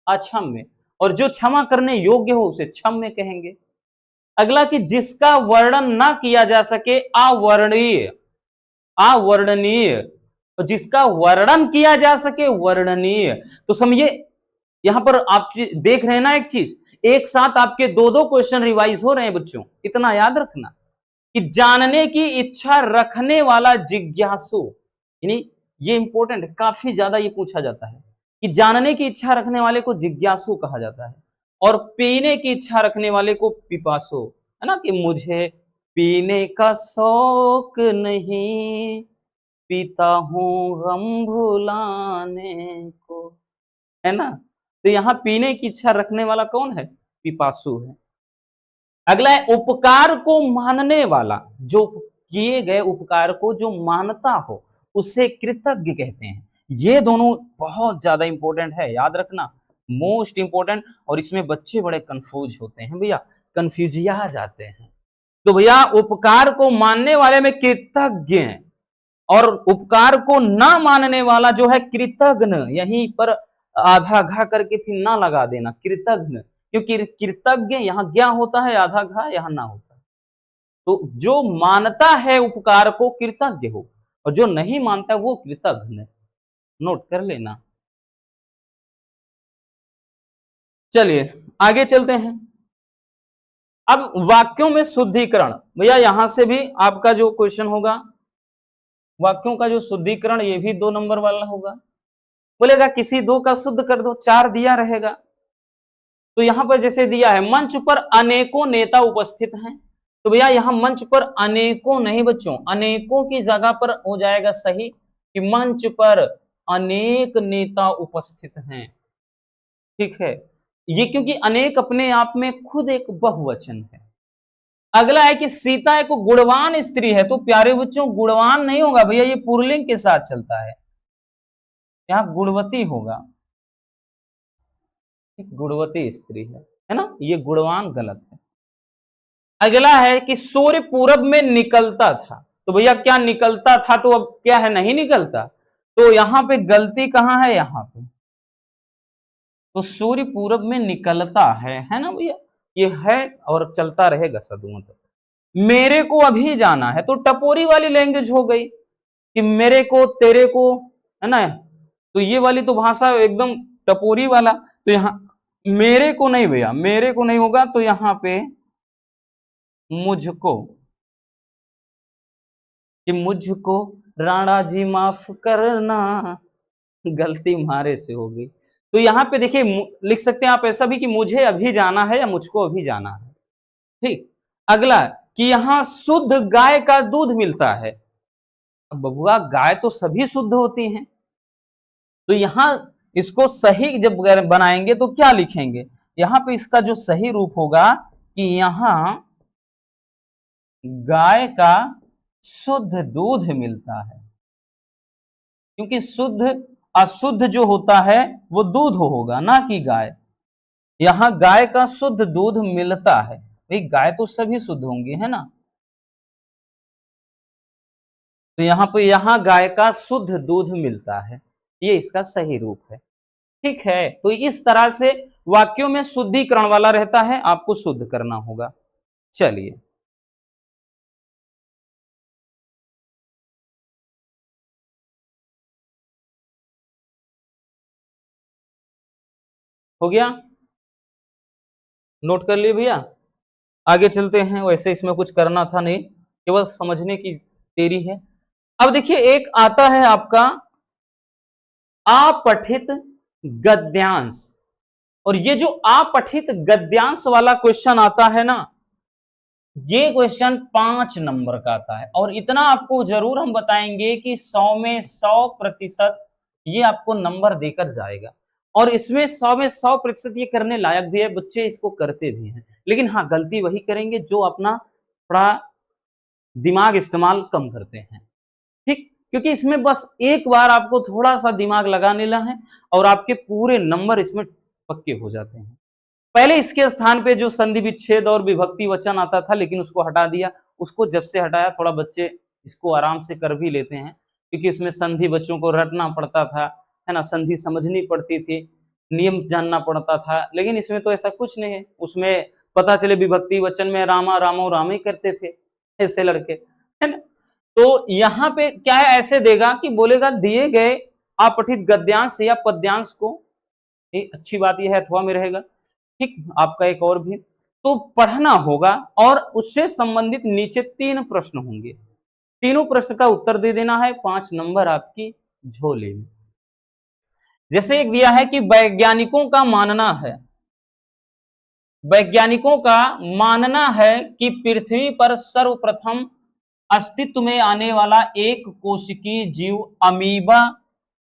अक्षम्य, और जो क्षमा करने योग्य हो उसे क्षम्य कहेंगे। अगला, कि जिसका वर्णन ना किया जा सके, अवर्णनीय, अवर्णनीय, और जिसका वर्णन किया जा सके, वर्णनीय। तो समझिए यहां पर आप देख रहे हैं ना, एक चीज एक साथ आपके 2-2 क्वेश्चन रिवाइज हो रहे हैं बच्चों, इतना याद रखना, कि जानने की इच्छा रखने वाला जिज्ञासु, यानी ये इंपॉर्टेंट है, काफी ज्यादा ये पूछा जाता है, कि जानने की इच्छा रखने वाले को जिज्ञासु कहा जाता है, और पीने की इच्छा रखने वाले को पिपासु, है ना, कि मुझे पीने का शौक नहीं, पीता हूं गम भुलाने को, है ना। तो यहां पीने की इच्छा रखने वाला कौन है? पिपासु है। अगला है उपकार को मानने वाला, जो किए गए उपकार को जो मानता हो उसे कृतज्ञ कहते हैं। ये दोनों बहुत ज्यादा इंपॉर्टेंट है, याद रखना, मोस्ट इंपॉर्टेंट। और इसमें बच्चे बड़े कंफ्यूज होते हैं भैया, कंफ्यूजिया जाते हैं। तो भैया उपकार को मानने वाले में कृतज्ञ है, और उपकार को ना मानने वाला जो है कृतघ्न, यहीं पर आधा घा करके फिर ना लगा देना, कृतघ्न, क्योंकि कृतज्ञ यहाँ ज्ञा होता है, आधा घा यहाँ ना होता है। तो जो मानता है उपकार को कृतज्ञ हो, और जो नहीं मानता वो कृतघ्न। नोट कर लेना। चलिए आगे चलते हैं। अब वाक्यों में शुद्धिकरण, भैया यहां से भी आपका जो क्वेश्चन होगा, वाक्यों का जो शुद्धिकरण, ये भी 2 नंबर वाला होगा। बोलेगा किसी दो का शुद्ध कर दो, 4 दिया रहेगा। तो यहां पर जैसे दिया है, मंच पर अनेकों नेता उपस्थित हैं, तो भैया यहां मंच पर अनेकों नहीं बच्चों, अनेकों की जगह पर हो जाएगा सही कि मंच पर अनेक नेता उपस्थित हैं। ठीक है, ये क्योंकि अनेक अपने आप में खुद एक बहुवचन है। अगला है कि सीता एक गुणवान स्त्री है, तो प्यारे बच्चों गुणवान नहीं होगा भैया, ये पुल्लिंग के साथ चलता है, यहां गुणवती होगा। गुणवती स्त्री है ना, ये गुणवान गलत है। अगला है कि सूर्य पूरब में निकलता था, तो भैया क्या निकलता था, तो अब क्या है, नहीं निकलता, तो यहां पे गलती कहां है, यहां पे। तो सूर्य पूरब में निकलता है ना भैया, ये है और चलता रहेगा सदुओं तक। मेरे को अभी जाना है, तो टपोरी वाली लैंग्वेज हो गई कि मेरे को, तेरे को, है ना, तो ये वाली तो भाषा एकदम टपोरी वाला। तो यहाँ मेरे को नहीं भैया, मेरे को नहीं होगा, तो यहां पे मुझको, कि मुझको राणा जी माफ करना, गलती मारे से हो गई। तो यहां पे देखिए लिख सकते हैं आप ऐसा भी कि मुझे अभी जाना है या मुझको अभी जाना है। ठीक, अगला कि यहां शुद्ध गाय का दूध मिलता है। अब बबुआ गाय तो सभी शुद्ध होती हैं, तो यहां इसको सही जब बनाएंगे तो क्या लिखेंगे, यहां पे इसका जो सही रूप होगा कि यहां गाय का शुद्ध दूध मिलता है, क्योंकि शुद्ध अशुद्ध जो होता है वो दूध होगा ना कि गाय। यहां गाय का शुद्ध दूध मिलता है, भाई गाय तो सभी शुद्ध होंगी, है ना, तो यहां पे यहां गाय का शुद्ध दूध मिलता है, ये इसका सही रूप है। ठीक है, तो इस तरह से वाक्यों में शुद्धिकरण वाला रहता है, आपको शुद्ध करना होगा। चलिए हो गया, नोट कर लिए भैया। आगे चलते हैं, वैसे इसमें कुछ करना था नहीं, केवल समझने की देरी है। अब देखिए एक आता है आपका अपठित गद्यांश, और ये जो अपठित गद्यांश वाला क्वेश्चन आता है ना, ये क्वेश्चन 5 नंबर का आता है, और इतना आपको जरूर हम बताएंगे कि 100 में 100% ये आपको नंबर देकर जाएगा। और इसमें 100 में 100% ये करने लायक भी है, बच्चे इसको करते भी हैं, लेकिन हाँ गलती वही करेंगे जो अपना थोड़ा दिमाग इस्तेमाल कम करते हैं। ठीक, क्योंकि इसमें बस एक बार आपको थोड़ा सा दिमाग लगाने ला है और आपके पूरे नंबर इसमें पक्के हो जाते हैं। पहले इसके स्थान पे जो संधि विच्छेद और विभक्ति वचन आता था, लेकिन उसको हटा दिया। उसको जब से हटाया थोड़ा बच्चे इसको आराम से कर भी लेते हैं, क्योंकि इसमें संधि बच्चों को रटना पड़ता था, है ना, संधि समझनी पड़ती थी, नियम जानना पड़ता था, लेकिन इसमें तो ऐसा कुछ नहीं है। उसमें पता चले विभक्ति वचन में रामा रामो राम ही करते थे ऐसे लड़के, है ना। तो यहाँ पे क्या है, ऐसे देगा कि बोलेगा दिए गए अपठित गद्यांश या पद्यांश को, अच्छी बात यह है अथवा में रहेगा। ठीक, आपका एक और भी तो पढ़ना होगा, और उससे संबंधित नीचे 3 प्रश्न होंगे, तीनों प्रश्न का उत्तर दे देना है, 5 नंबर आपकी झोली में। जैसे एक दिया है कि वैज्ञानिकों का मानना है, वैज्ञानिकों का मानना है कि पृथ्वी पर सर्वप्रथम अस्तित्व में आने वाला एक कोशिकीय जीव अमीबा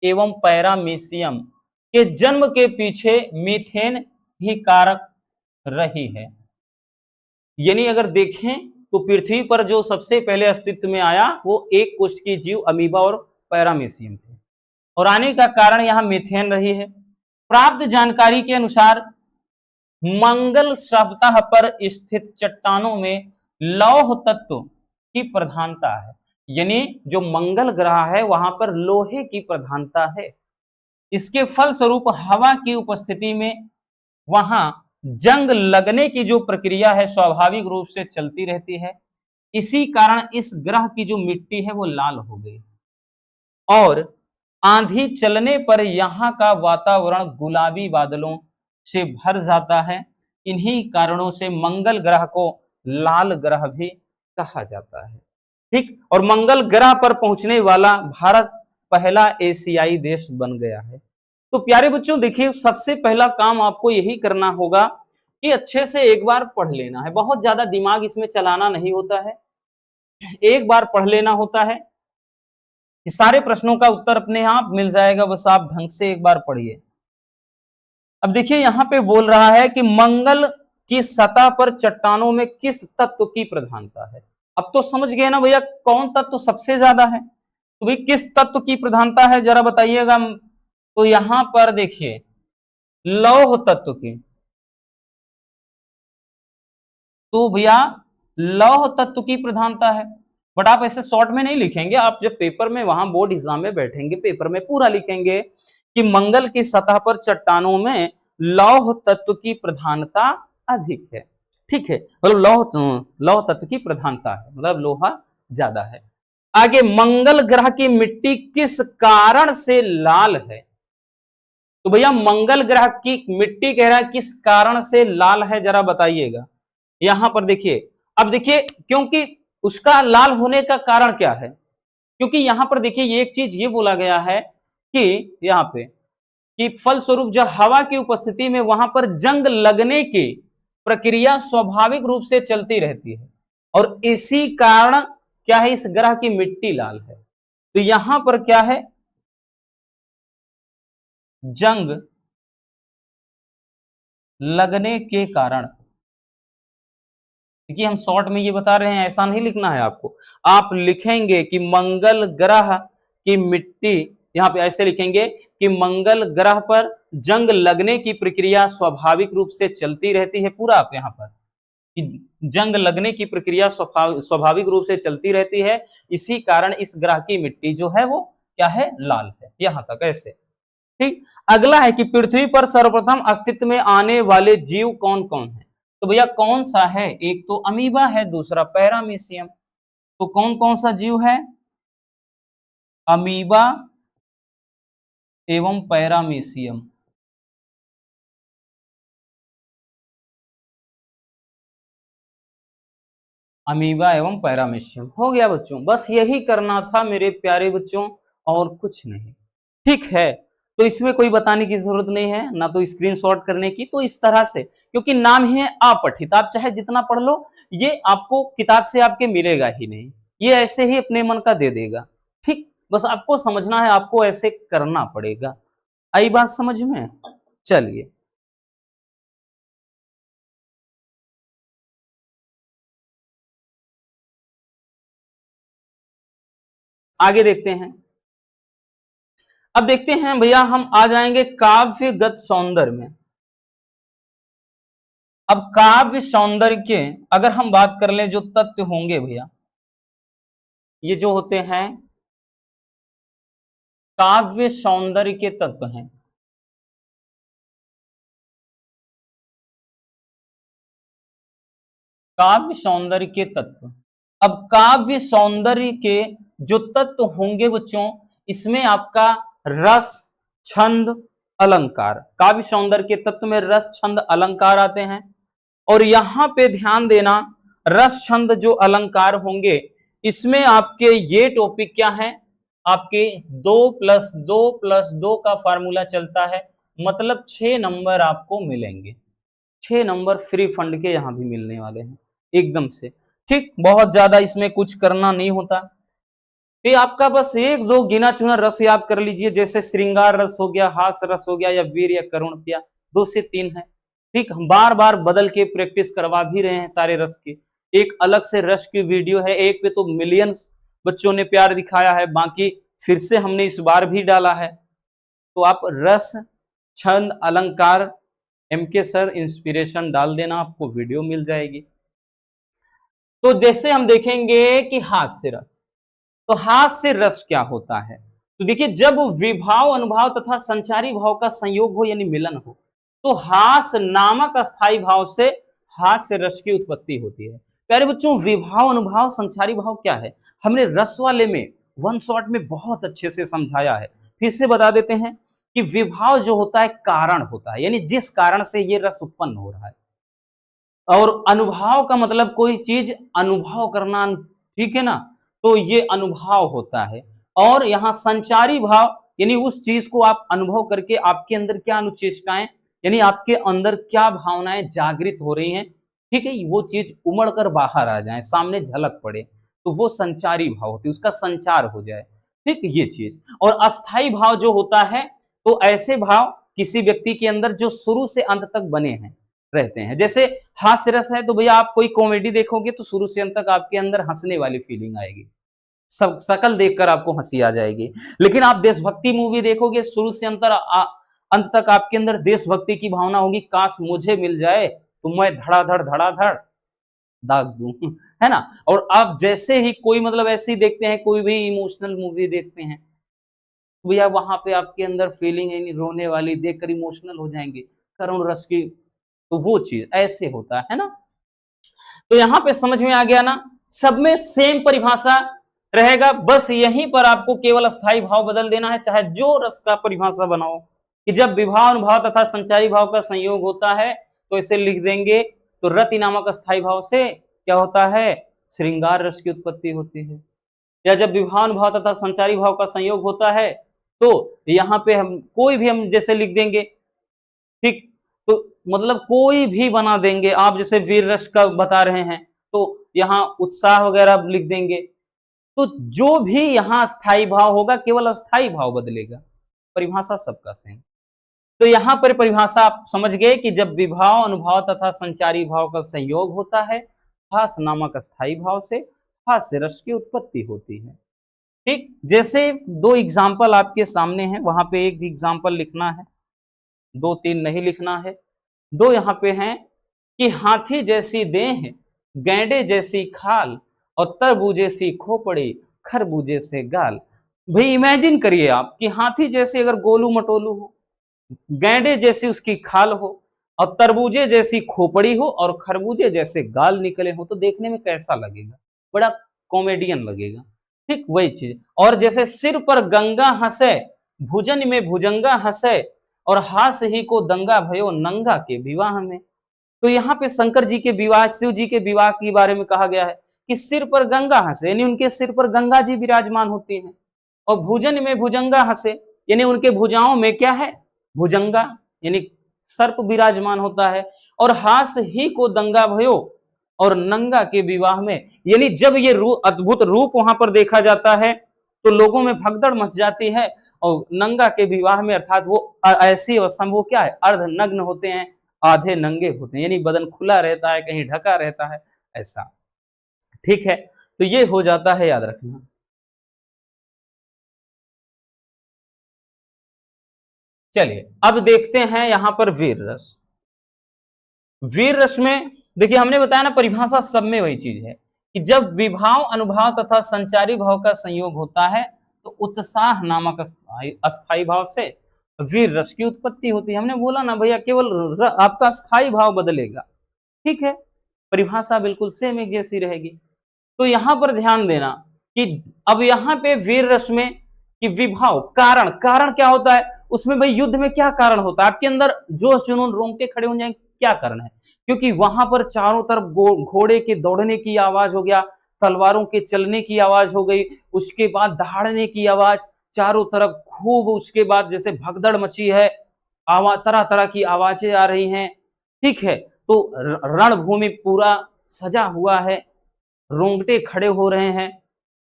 एवं पैरामीशियम के जन्म के पीछे मीथेन ही कारक रही है। यानी अगर देखें तो पृथ्वी पर जो सबसे पहले अस्तित्व में आया वो एक कोशिकीय जीव अमीबा और पैरामीशियम थे और आने का कारण यहाँ मीथेन रही है। प्राप्त जानकारी के अनुसार मंगल सप्ताह पर स्थित चट्टानों में लौह तत्व की प्रधानता है, यानी जो मंगल ग्रह है वहां पर लोहे की प्रधानता है। इसके फलस्वरूप हवा की उपस्थिति में वहां जंग लगने की जो प्रक्रिया है स्वाभाविक रूप से चलती रहती है। इसी कारण इस ग्रह की जो मिट्टी है वो लाल हो गई और आंधी चलने पर यहाँ का वातावरण गुलाबी बादलों से भर जाता है। इन्हीं कारणों से मंगल ग्रह को लाल ग्रह भी कहा जाता है। ठीक, और मंगल ग्रह पर पहुंचने वाला भारत पहला एशियाई देश बन गया है। तो प्यारे बच्चों देखिए, सबसे पहला काम आपको यही करना होगा कि अच्छे से एक बार पढ़ लेना है। बहुत ज्यादा दिमाग इसमें चलाना नहीं होता है, एक बार पढ़ लेना होता है। इस सारे प्रश्नों का उत्तर अपने आप मिल जाएगा, बस आप ढंग से एक बार पढ़िए। अब देखिए यहाँ पे बोल रहा है कि मंगल की सतह पर चट्टानों में किस तत्व की प्रधानता है। अब तो समझ गए ना भैया कौन तत्व सबसे ज्यादा है, तो भाई किस तत्व की प्रधानता है जरा बताइएगा। तो यहां पर देखिए लौह तत्व की, तो भैया लौह तत्व की प्रधानता है। बट आप ऐसे शॉर्ट में नहीं लिखेंगे, आप जब पेपर में वहां बोर्ड एग्जाम में बैठेंगे पेपर में पूरा लिखेंगे कि मंगल की सतह पर चट्टानों में लौह तत्व की प्रधानता अधिक है। ठीक है, मतलब लौह तत्व की प्रधानता है, मतलब लोहा ज्यादा है। आगे, मंगल ग्रह की मिट्टी किस कारण से लाल है। तो भैया मंगल ग्रह की मिट्टी कह रहा है किस कारण से लाल है जरा बताइएगा। यहां पर देखिए, अब देखिए क्योंकि उसका लाल होने का कारण क्या है, क्योंकि यहां पर देखिए ये एक चीज ये बोला गया है कि यहां पे कि फलस्वरूप जब हवा की उपस्थिति में वहां पर जंग लगने की प्रक्रिया स्वाभाविक रूप से चलती रहती है और इसी कारण क्या है इस ग्रह की मिट्टी लाल है। तो यहां पर क्या है, जंग लगने के कारण, क्योंकि हम शॉर्ट में ये बता रहे हैं, ऐसा नहीं लिखना है आपको। आप लिखेंगे कि मंगल ग्रह की मिट्टी, यहां पे ऐसे लिखेंगे कि मंगल ग्रह पर जंग लगने की प्रक्रिया स्वाभाविक रूप से चलती रहती है। पूरा आप यहां पर कि जंग लगने की प्रक्रिया स्वाभाविक रूप से चलती रहती है, इसी कारण इस ग्रह की मिट्टी जो है वो क्या है, लाल है। यहां तक ऐसे। ठीक, अगला है कि पृथ्वी पर सर्वप्रथम अस्तित्व में आने वाले जीव कौन कौन है। तो भैया कौन सा है, एक तो अमीबा है, दूसरा पैरामीशियम। तो कौन कौन सा जीव है, अमीबा एवं पैरामीशियम। अमीबा एवं पैरामीशियम हो गया बच्चों, बस यही करना था मेरे प्यारे बच्चों और कुछ नहीं। ठीक है, तो इसमें कोई बताने की जरूरत नहीं है, ना तो स्क्रीनशॉट करने की। तो इस तरह से, क्योंकि नाम ही है अपठित, आप चाहे जितना पढ़ लो ये आपको किताब से आपके मिलेगा ही नहीं, ये ऐसे ही अपने मन का दे देगा। ठीक, बस आपको समझना है, आपको ऐसे करना पड़ेगा। आई बात समझ में। चलिए आगे देखते हैं। अब देखते हैं भैया, हम आ जाएंगे काव्यगत सौंदर्य में। अब काव्य सौंदर्य के अगर हम बात कर लें, जो तत्व होंगे भैया, ये जो होते हैं काव्य सौंदर्य के तत्व हैं। काव्य सौंदर्य के तत्व, अब काव्य सौंदर्य के जो तत्व होंगे बच्चों, इसमें आपका रस, छंद, अलंकार, काव्य सौंदर्य के तत्व में रस, छंद, अलंकार आते हैं। और यहां पे ध्यान देना, रस, छंद जो अलंकार होंगे, इसमें आपके ये टॉपिक क्या है, आपके 2+2+2 का फार्मूला चलता है, मतलब 6 नंबर आपको मिलेंगे। 6 नंबर फ्री फंड के यहां भी मिलने वाले हैं एकदम से। ठीक, बहुत ज्यादा इसमें कुछ करना नहीं होता। ये आपका बस एक दो गिना चुना रस याद कर लीजिए, जैसे श्रृंगार रस हो गया, हास रस हो गया, या वीर या करुण प्या, 2 से 3 है। ठीक, हम बार बार बदल के प्रैक्टिस करवा भी रहे हैं सारे रस की। एक अलग से रस की वीडियो है, एक पे तो मिलियंस बच्चों ने प्यार दिखाया है, बाकी फिर से हमने इस बार भी डाला है। तो आप रस, छंद, अलंकार, एमके सर इंस्पिरेशन डाल देना, आपको वीडियो मिल जाएगी। तो जैसे हम देखेंगे कि हास्य रस, तो हास्य रस क्या होता है? तो देखिए, जब विभाव, अनुभाव तथा संचारी भाव का संयोग हो यानी मिलन हो, तो हास नामक अस्थाई भाव से हास्य रस की उत्पत्ति होती है। प्यारे बच्चों, विभाव, अनुभाव, संचारी भाव क्या है? हमने रस वाले में वन शॉट में बहुत अच्छे से समझाया है। फिर से बता देते हैं कि विभाव जो होता है कारण होता है, यानी जिस कारण से ये रस उत्पन्न हो रहा है। और अनुभव का मतलब कोई चीज अनुभव करना, ठीक है ना, तो ये अनुभव होता है। और यहाँ संचारी भाव यानी उस चीज को आप अनुभव करके आपके अंदर क्या अनुचेष्टाएं यानी आपके अंदर क्या भावनाएं जागृत हो रही हैं, ठीक है, वो चीज उमड़ कर बाहर आ जाए, सामने झलक पड़े, तो वो संचारी भाव होती है, उसका संचार हो जाए, ठीक, ये चीज। और अस्थाई भाव जो होता है, तो ऐसे भाव किसी व्यक्ति के अंदर जो शुरू से अंत तक बने हैं, रहते हैं। जैसे हास्य रस है, तो भैया आप कोई कॉमेडी देखोगे तो शुरू से अंत तक आपके अंदर हंसने वाली फीलिंग आएगी, सब शकल देखकर आपको हंसी आ जाएगी। लेकिन आप देशभक्ति मूवी देखोगे, शुरू से अंत तक आपके अंदर देशभक्ति की भावना होगी, काश मुझे मिल जाए तो मैं धड़ाधड़ दाग दूं, है ना। और आप जैसे ही कोई मतलब ऐसे ही देखते हैं, कोई भी इमोशनल मूवी देखते हैं, भैया वहां पे आपके अंदर फीलिंग यानी रोने वाली देखकर इमोशनल हो जाएंगे, करुण रस की, तो वो चीज ऐसे होता है ना। तो यहां पे समझ में आ गया ना, सब में सेम परिभाषा रहेगा, बस यहीं पर आपको केवल अस्थाई भाव बदल देना है, चाहे जो रस का परिभाषा बनाओ, कि जब विभाव, अनुभाव तथा संचारी भाव का संयोग होता है तो इसे लिख देंगे, तो रति नामक अस्थाई भाव से क्या होता है, श्रृंगार रस की उत्पत्ति होती है। या जब विभाव, अनुभाव तथा संचारी भाव का संयोग होता है, तो यहाँ पे हम कोई भी हम जैसे लिख देंगे, ठीक, तो मतलब कोई भी बना देंगे। आप जैसे वीर रस का बता रहे हैं, तो यहाँ उत्साह वगैरह लिख देंगे। तो जो भी यहाँ स्थायी भाव होगा, केवल अस्थाई भाव बदलेगा, परिभाषा सबका सेम। तो यहाँ पर परिभाषा आप समझ गए कि जब विभाव, अनुभाव तथा संचारी भाव का संयोग होता है, हास नामक अस्थाई भाव से हास्य रस की उत्पत्ति होती है। ठीक, जैसे दो एग्जाम्पल आपके सामने हैं, वहां पे एक एग्जाम्पल लिखना है, दो तीन नहीं लिखना है। दो यहाँ पे हैं कि हाथी जैसी देह, गैंडे जैसी खाल, और तरबूजे सी खोपड़ी, खरबूजे से गाल। भाई इमेजिन करिए आप कि हाथी जैसे अगर गोलू मटोलू हो, गैंडे जैसी उसकी खाल हो, और तरबूजे जैसी खोपड़ी हो, और खरबूजे जैसे गाल निकले हो, तो देखने में कैसा लगेगा, बड़ा कॉमेडियन लगेगा। ठीक वही चीज। और जैसे सिर पर गंगा हंसे, भुजन में भुजंगा हंसे, और हास ही को दंगा भयो नंगा के विवाह में। तो यहाँ पे शंकर जी के विवाह, शिव जी के विवाह के बारे में कहा गया है कि सिर पर गंगा हंसे, यानी उनके सिर पर गंगा जी विराजमान होती हैं, और भुजन में भुजंगा हंसे, यानी उनके भुजाओं में क्या है, भुजंगा यानी सर्प विराजमान होता है, और हास ही को दंगा भयो, और नंगा के विवाह में, यानी जब ये अद्भुत रूप वहां पर देखा जाता है तो लोगों में भगदड़ मच जाती है, और नंगा के विवाह में अर्थात वो ऐसी अवस्था में वो क्या है, अर्ध नग्न होते हैं, आधे नंगे होते हैं, यानी बदन खुला रहता है, कहीं ढका रहता है, ऐसा। ठीक है, तो ये हो जाता है, याद रखना। चलिए अब देखते हैं यहां पर वीर रस। वीर रस में देखिए, हमने बताया ना परिभाषा सब में वही चीज है कि जब विभाव, अनुभाव तथा संचारी भाव का संयोग होता है, तो उत्साह नामक अस्थाई भाव से वीर रस की उत्पत्ति होती है। हमने बोला ना भैया, केवल आपका स्थायी भाव बदलेगा। ठीक है, परिभाषा बिल्कुल सेम एक जैसी रहेगी। तो यहां पर ध्यान देना कि अब यहाँ पे वीर रस में कि विभाव, कारण, कारण क्या होता है उसमें, भाई युद्ध में क्या कारण होता है, आपके अंदर जोश जुनून, रोंगटे खड़े हो जाएंगे, क्या कारण है, क्योंकि वहां पर चारों तरफ घोड़े के दौड़ने की आवाज हो गया, तलवारों के चलने की आवाज हो गई, उसके बाद दहाड़ने की आवाज, चारों तरफ खूब, उसके बाद जैसे भगदड़ मची है, आवाज, तरह तरह की आवाजें आ रही हैं। ठीक है, तो रणभूमि पूरा सजा हुआ है, रोंगटे खड़े हो रहे हैं।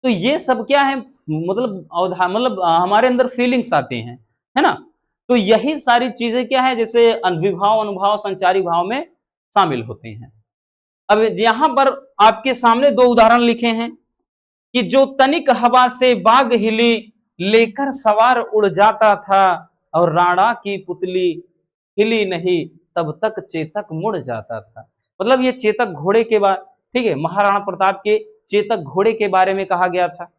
तो ये सब क्या है, मतलब हमारे अंदर फीलिंग्स आती हैं, है ना। तो यही सारी चीजें क्या है, जैसे विभाव, अनुभाव, संचारी भाव में शामिल होती हैं। अब यहां पर आपके सामने दो उदाहरण लिखे हैं कि जो तनिक हवा से बाग हिली, लेकर सवार उड़ जाता था, और राणा की पुतली हिली नहीं, तब तक चेतक मुड़ जाता था। मतलब ये चेतक घोड़े के बारे, ठीक है, महाराणा प्रताप के चेतक घोड़े के बारे में कहा गया था।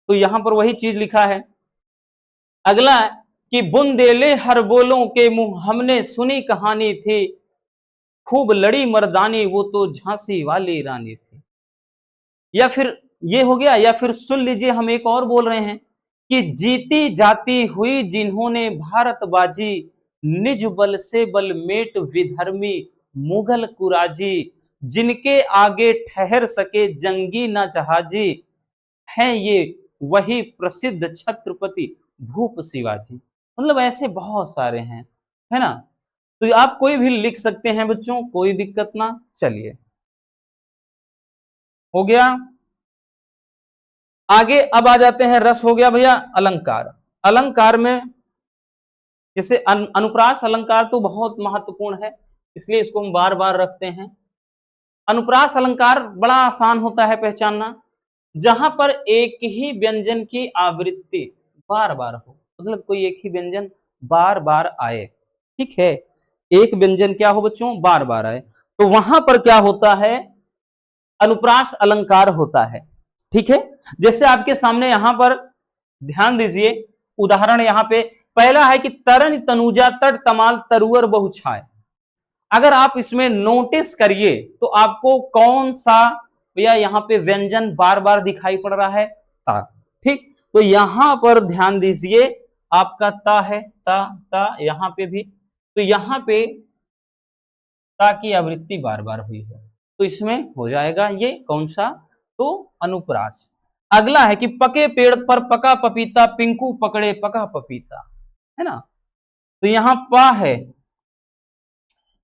तो यहां पर वही चीज लिखा है। अगला कि बुंदेले हर बोलों के मुंह, हमने सुनी कहानी थी, खूब लड़ी मर्दानी, वो तो झांसी वाली रानी थी। या फिर ये हो गया, या फिर सुन लीजिए, हम एक और बोल रहे हैं कि जीती जाती हुई जिन्होंने भारत बाजी, निज बल से बल मेट विधर्मी, मुगल कुराजी, जिनके आगे ठहर सके जंगी न जहाजी, हैं ये वही प्रसिद्ध छत्रपति भूप शिवाजी। मतलब ऐसे बहुत सारे हैं, है ना। तो आप कोई भी लिख सकते हैं बच्चों, कोई दिक्कत ना। चलिए, हो गया। आगे अब आ जाते हैं, रस हो गया भैया। अलंकार, अलंकार में जैसे अनुप्रास अलंकार तो बहुत महत्वपूर्ण है, इसलिए इसको हम बार बार रखते हैं। अनुप्रास अलंकार बड़ा आसान होता है पहचानना, जहां पर एक ही व्यंजन की आवृत्ति बार बार हो, मतलब कोई एक ही व्यंजन बार बार आए, ठीक है, एक व्यंजन क्या हो बच्चों, बार बार आए, तो वहां पर क्या होता है, अनुप्रास अलंकार होता है। ठीक है, जैसे आपके सामने यहां पर ध्यान दीजिए, उदाहरण यहां पे पहला है कि तरन तनुजा तट तमाल तरुअर बहुछाय। अगर आप इसमें नोटिस करिए तो आपको कौन सा भैया यहां पे व्यंजन बार बार दिखाई पड़ रहा है, ता। ठीक, तो यहां पर ध्यान दीजिए, आपका ता है, ता ता यहां पे भी, तो यहां पे ता की आवृत्ति बार बार हुई है, तो इसमें हो जाएगा ये कौन सा, तो अनुप्रास। अगला है कि पके पेड़ पर पका पपीता, पिंकू पकड़े पका पपीता, है ना। तो यहां पा है,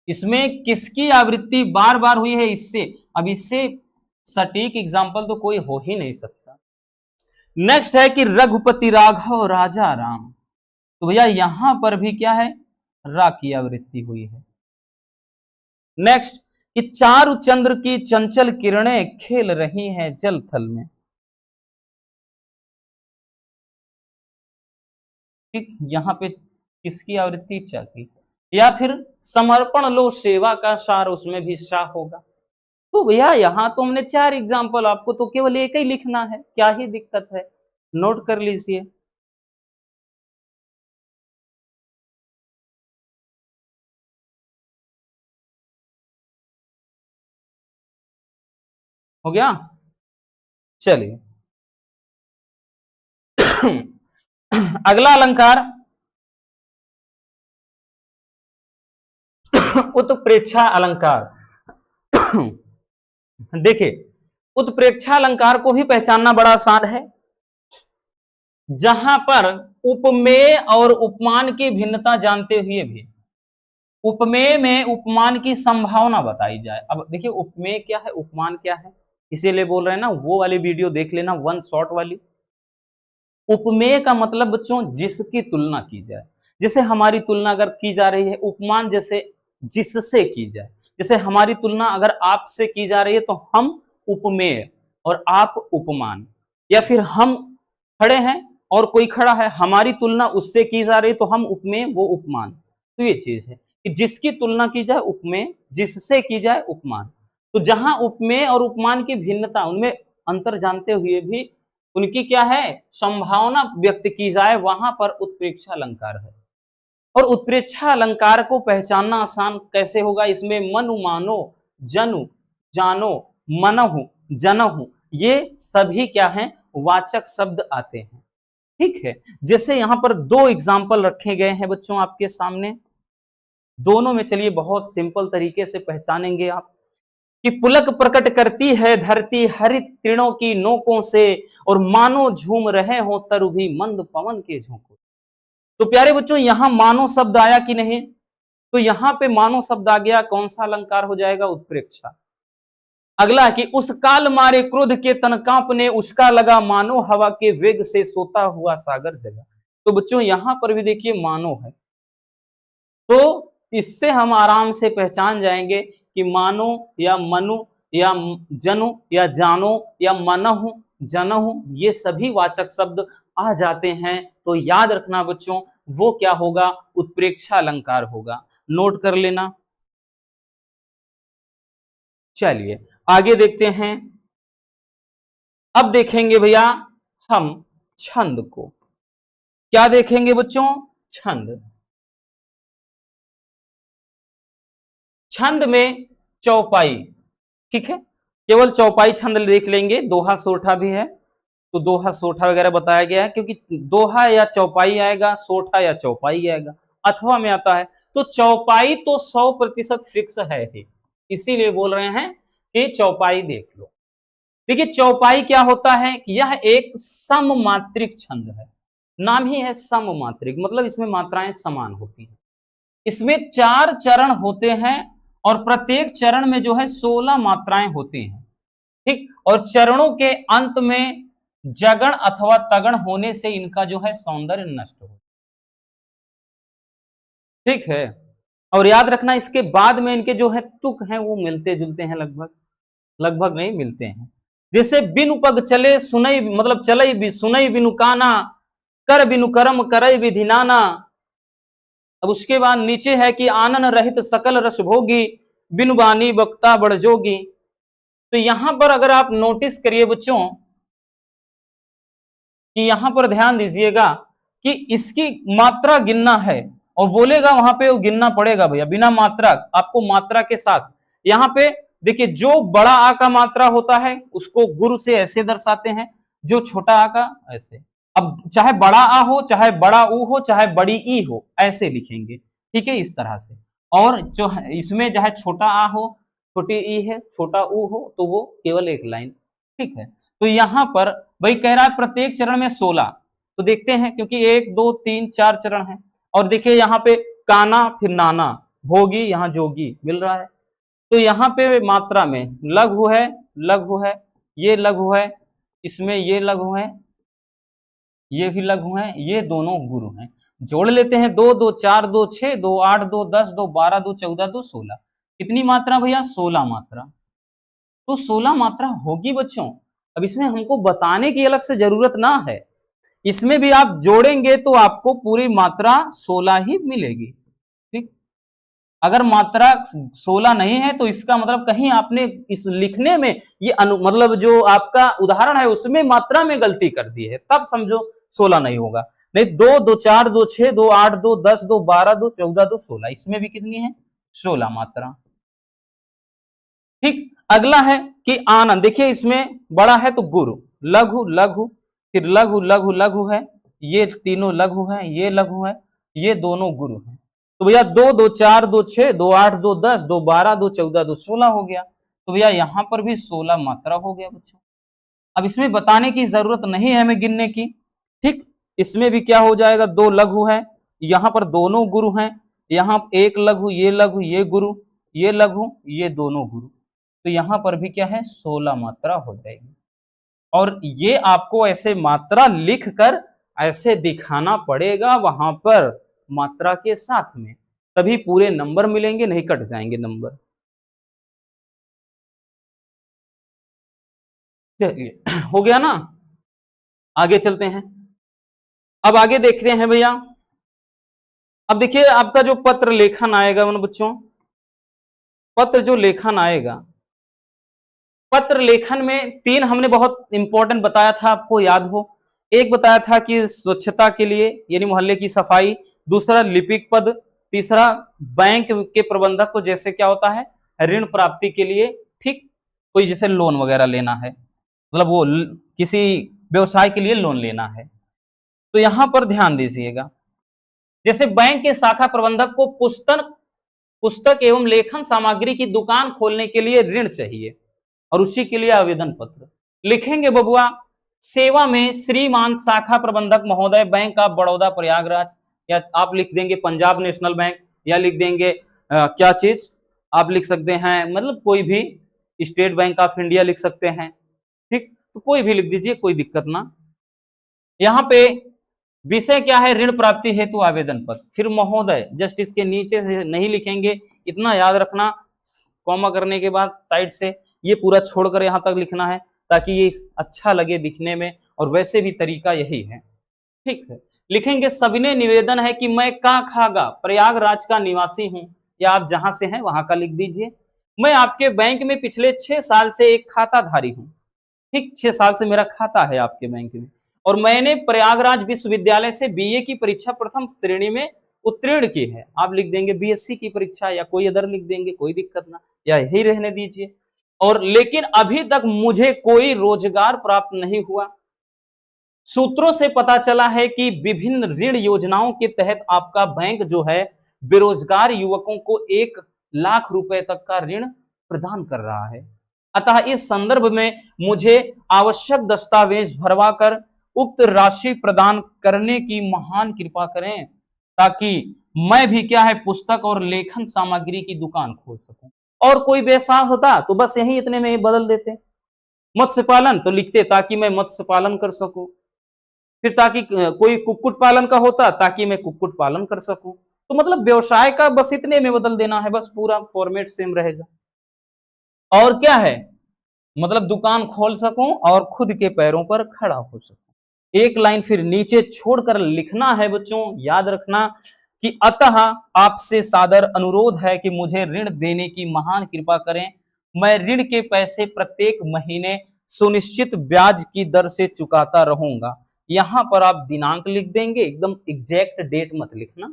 इसमें किसकी आवृत्ति बार बार हुई है, इससे। अब इससे सटीक एग्जाम्पल तो कोई हो ही नहीं सकता। नेक्स्ट है कि रघुपति राघव राजा राम, तो भैया यहां पर भी क्या है, रा की आवृत्ति हुई है। नेक्स्ट कि चारु चंद्र की चंचल किरणें खेल रही हैं जल थल में, ठीक, यहां पे किसकी आवृत्ति, चा की। या फिर समर्पण लो सेवा का सार, उसमें भी सा होगा। तो भैया यहां तो हमने 4 एग्जाम्पल, आपको तो केवल एक ही लिखना है, क्या ही दिक्कत है, नोट कर लीजिए। हो गया, चलिए। अगला अलंकार उत्प्रेक्षा अलंकार। देखिए, उत्प्रेक्षा अलंकार को भी पहचानना बड़ा आसान है, जहां पर उपमेय और उपमान की भिन्नता जानते हुए भी उपमेय में उपमान की संभावना बताई जाए। अब देखिए, उपमेय क्या है, उपमान क्या है, इसीलिए बोल रहे हैं ना, वो वाली वीडियो देख लेना, वन शॉट वाली। उपमेय का मतलब बच्चों जिसकी तुलना की जाए, जैसे हमारी तुलना अगर की जा रही है, उपमान जैसे जिससे की जाए, जैसे हमारी तुलना अगर आपसे की जा रही है तो हम उपमेय और आप उपमान, या फिर हम खड़े हैं और कोई खड़ा है, हमारी तुलना उससे की जा रही है तो हम उपमेय वो उपमान। तो ये चीज है कि जिसकी तुलना की जाए उपमेय, जिससे की जाए उपमान। तो जहां उपमेय और उपमान की भिन्नता, उनमें अंतर जानते हुए भी उनकी क्या है, संभावना व्यक्त की जाए, वहां पर उत्प्रेक्षा अलंकार है। और उत्प्रेक्षा अलंकार को पहचानना आसान कैसे होगा, इसमें मनु मानो, जनु जानो, मनहु जनहु, ये सभी क्या हैं, वाचक शब्द आते हैं। ठीक है, जैसे यहां पर 2 एग्जाम्पल रखे गए हैं बच्चों आपके सामने, दोनों में चलिए बहुत सिंपल तरीके से पहचानेंगे आप कि पुलक प्रकट करती है धरती हरित तृणों की नोकों से, और मानो झूम रहे हो तरु भी मंद पवन के झोंकों। तो प्यारे बच्चों, यहां मानो शब्द आया कि नहीं, तो यहां पे मानो शब्द आ गया, कौन सा अलंकार हो जाएगा, उत्प्रेक्षा। अगला कि उस काल मारे क्रोध के तन कांपने, उसका लगा मानो हवा के वेग से सोता हुआ सागर जगा। तो बच्चों यहां पर भी देखिए मानो है, तो इससे हम आराम से पहचान जाएंगे कि मानो या मनु या जनु या जानो या मनहु जनहु, ये सभी वाचक शब्द आ जाते हैं तो याद रखना बच्चों, वो क्या होगा, उत्प्रेक्षा अलंकार होगा। नोट कर लेना। चलिए आगे देखते हैं। अब देखेंगे भैया हम छंद को। क्या देखेंगे बच्चों, छंद। छंद में चौपाई, ठीक है, केवल चौपाई छंद देख लेंगे। दोहा सोठा भी है तो दोहा सोठा वगैरह बताया गया है, क्योंकि दोहा या चौपाई आएगा, सोठा या चौपाई आएगा, अथवा में आता है। तो चौपाई तो 100% फिक्स है ही, इसीलिए बोल रहे हैं कि चौपाई देख लो। देखिए चौपाई क्या होता है, यह एक सममात्रिक छंद है। नाम ही है सममात्रिक, मतलब इसमें मात्राएं समान होती हैं। इसमें 4 चरण होते हैं और प्रत्येक चरण में जो है 16 मात्राएं होती हैं, ठीक। और चरणों के अंत में जगण अथवा तगण होने से इनका जो है सौंदर्य नष्ट हो, ठीक है। और याद रखना इसके बाद में इनके जो है तुक हैं वो मिलते जुलते हैं, लगभग लगभग नहीं मिलते हैं। जैसे बिनु पग चले सुनई, मतलब चलई भी सुनई बिनु काना, कर बिनु करम करई विधि नाना। अब उसके बाद नीचे है कि आनन रहित सकल रस भोगी, बिनु बानी बक्ता बड़ जोगी। तो यहां पर अगर आप नोटिस करिए बच्चों कि यहां पर ध्यान दीजिएगा कि इसकी मात्रा गिनना है और बोलेगा वहां पे वो गिनना पड़ेगा भैया, बिना मात्रा, आपको मात्रा के साथ। यहां पे देखिए जो बड़ा आ का मात्रा होता है उसको गुरु से ऐसे दर्शाते हैं, जो छोटा आ का ऐसे। अब चाहे बड़ा आ हो, चाहे बड़ा ऊ हो, चाहे बड़ी ई हो, ऐसे लिखेंगे, ठीक है, इस तरह से। और जो है इसमें चाहे छोटा आ हो, छोटी ई है, छोटा ऊ हो, तो वो केवल एक लाइन, ठीक है। तो यहां पर वही कह रहा है प्रत्येक चरण में 16। तो देखते हैं, क्योंकि 1 2 3 4 चरण है। और देखिए यहाँ पे काना फिर नाना, भोगी यहाँ जोगी मिल रहा है। तो यहाँ पे मात्रा में लघु है, लघु है, ये लघु है, इसमें ये लघु है, ये भी लघु है, ये दोनों गुरु हैं। जोड़ लेते हैं, 2 2 4 2 6 2 8 2 10 2 12 2 14 2 16। कितनी मात्रा भैया, 16 मात्रा। तो 16 मात्रा होगी बच्चों। अब इसमें हमको बताने की अलग से जरूरत ना है, इसमें भी आप जोड़ेंगे तो आपको पूरी मात्रा 16 ही मिलेगी, ठीक। अगर मात्रा 16 नहीं है तो इसका मतलब कहीं आपने इस लिखने में ये मतलब जो आपका उदाहरण है उसमें मात्रा में गलती कर दी है, तब समझो 16 नहीं होगा। नहीं, 2 2 4 2 6 2 8 2 10 2 12 2 14 2 16, इसमें भी कितनी है, 16 मात्रा, ठीक। अगला है कि आनंद। देखिए इसमें बड़ा है तो गुरु, लघु लघु, फिर लघु लघु लघु है, ये तीनों लघु है, ये लघु है, ये दोनों गुरु हैं। तो भैया 2 2 4 2 6 2 8 2 10 2 12 2 14 2 16 हो गया। तो भैया यहां पर भी 16 मात्रा हो गया बच्चों। अब इसमें बताने की जरूरत नहीं है हमें गिनने की, ठीक। इसमें भी क्या हो जाएगा, 2 लघु है, यहां पर दोनों गुरु हैं, यहाँ एक लघु, ये लघु, ये गुरु, ये लघु, ये दोनों गुरु। तो यहां पर भी क्या है, 16 मात्रा हो जाएगी। और ये आपको ऐसे मात्रा लिख कर ऐसे दिखाना पड़ेगा वहां पर मात्रा के साथ में, तभी पूरे नंबर मिलेंगे, नहीं कट जाएंगे नंबर। चलिए हो गया ना, आगे चलते हैं। अब आगे देखते हैं भैया। अब देखिए आपका जो पत्र लेखन आएगा बच्चों, पत्र जो लेखन आएगा, पत्र लेखन में 3 हमने बहुत इंपॉर्टेंट बताया था, आपको याद हो। एक बताया था कि स्वच्छता के लिए यानी मोहल्ले की सफाई, दूसरा लिपिक पद, तीसरा बैंक के प्रबंधक को जैसे क्या होता है, ऋण प्राप्ति के लिए, ठीक, कोई जैसे लोन वगैरह लेना है, मतलब वो किसी व्यवसाय के लिए लोन लेना है। तो यहां पर ध्यान दीजिएगा, जैसे बैंक के शाखा प्रबंधक को पुस्तक एवं लेखन सामग्री की दुकान खोलने के लिए ऋण चाहिए और उसी के लिए आवेदन पत्र लिखेंगे बबुआ। सेवा में श्रीमान शाखा प्रबंधक महोदय, बैंक ऑफ बड़ौदा प्रयागराज, या आप लिख देंगे पंजाब नेशनल बैंक, या लिख देंगे क्या चीज आप लिख सकते हैं, मतलब कोई भी स्टेट बैंक ऑफ इंडिया लिख सकते हैं, ठीक। तो कोई भी लिख दीजिए, कोई दिक्कत ना। यहाँ पे विषय क्या है, ऋण प्राप्ति हेतु आवेदन पत्र, फिर महोदय, जस्ट इसके नीचे से नहीं लिखेंगे, इतना याद रखना, कॉमा करने के बाद साइड से ये पूरा छोड़कर यहां तक लिखना है, ताकि ये अच्छा लगे दिखने में, और वैसे भी तरीका यही है। ठीक है। लिखेंगे सविनय निवेदन है कि मैं काखागा प्रयागराज का निवासी हूं, या आप जहां से हैं वहां का लिख दीजिए। मैं आपके बैंक में पिछले 6 साल से एक खाताधारी हूं। ठीक, 6 साल से मेरा खाता है आपके बैंक में, और मैंने प्रयागराज विश्वविद्यालय से बीए की परीक्षा प्रथम श्रेणी में उत्तीर्ण की है। आप लिख देंगे बीएससी की परीक्षा, या कोई अदर लिख देंगे, कोई दिक्कत ना, या यही रहने दीजिए। और लेकिन अभी तक मुझे कोई रोजगार प्राप्त नहीं हुआ। सूत्रों से पता चला है कि विभिन्न ऋण योजनाओं के तहत आपका बैंक जो है बेरोजगार युवकों को 1 लाख रुपए तक का ऋण प्रदान कर रहा है। अतः इस संदर्भ में मुझे आवश्यक दस्तावेज भरवाकर उक्त राशि प्रदान करने की महान कृपा करें, ताकि मैं भी क्या है पुस्तक और लेखन सामग्री की दुकान खोल सकूं। और कोई व्यवसाय होता तो बस यही इतने में बदल देते, मत्स्य पालन तो लिखते ताकि मैं मत्स्य पालन कर सकूं, फिर ताकि कोई कुक्कुट पालन का होता ताकि मैं कुक्कुट पालन कर सकूं। तो मतलब व्यवसाय का बस इतने में बदल देना है, बस पूरा फॉर्मेट सेम रहेगा। और क्या है, मतलब दुकान खोल सकूं और खुद के पैरों पर खड़ा हो सकूं। एक लाइन फिर नीचे छोड़कर लिखना है बच्चों, याद रखना कि अतः आपसे सादर अनुरोध है कि मुझे ऋण देने की महान कृपा करें। मैं ऋण के पैसे प्रत्येक महीने सुनिश्चित ब्याज की दर से चुकाता रहूंगा। यहां पर आप दिनांक लिख देंगे, एकदम एग्जैक्ट डेट मत लिखना,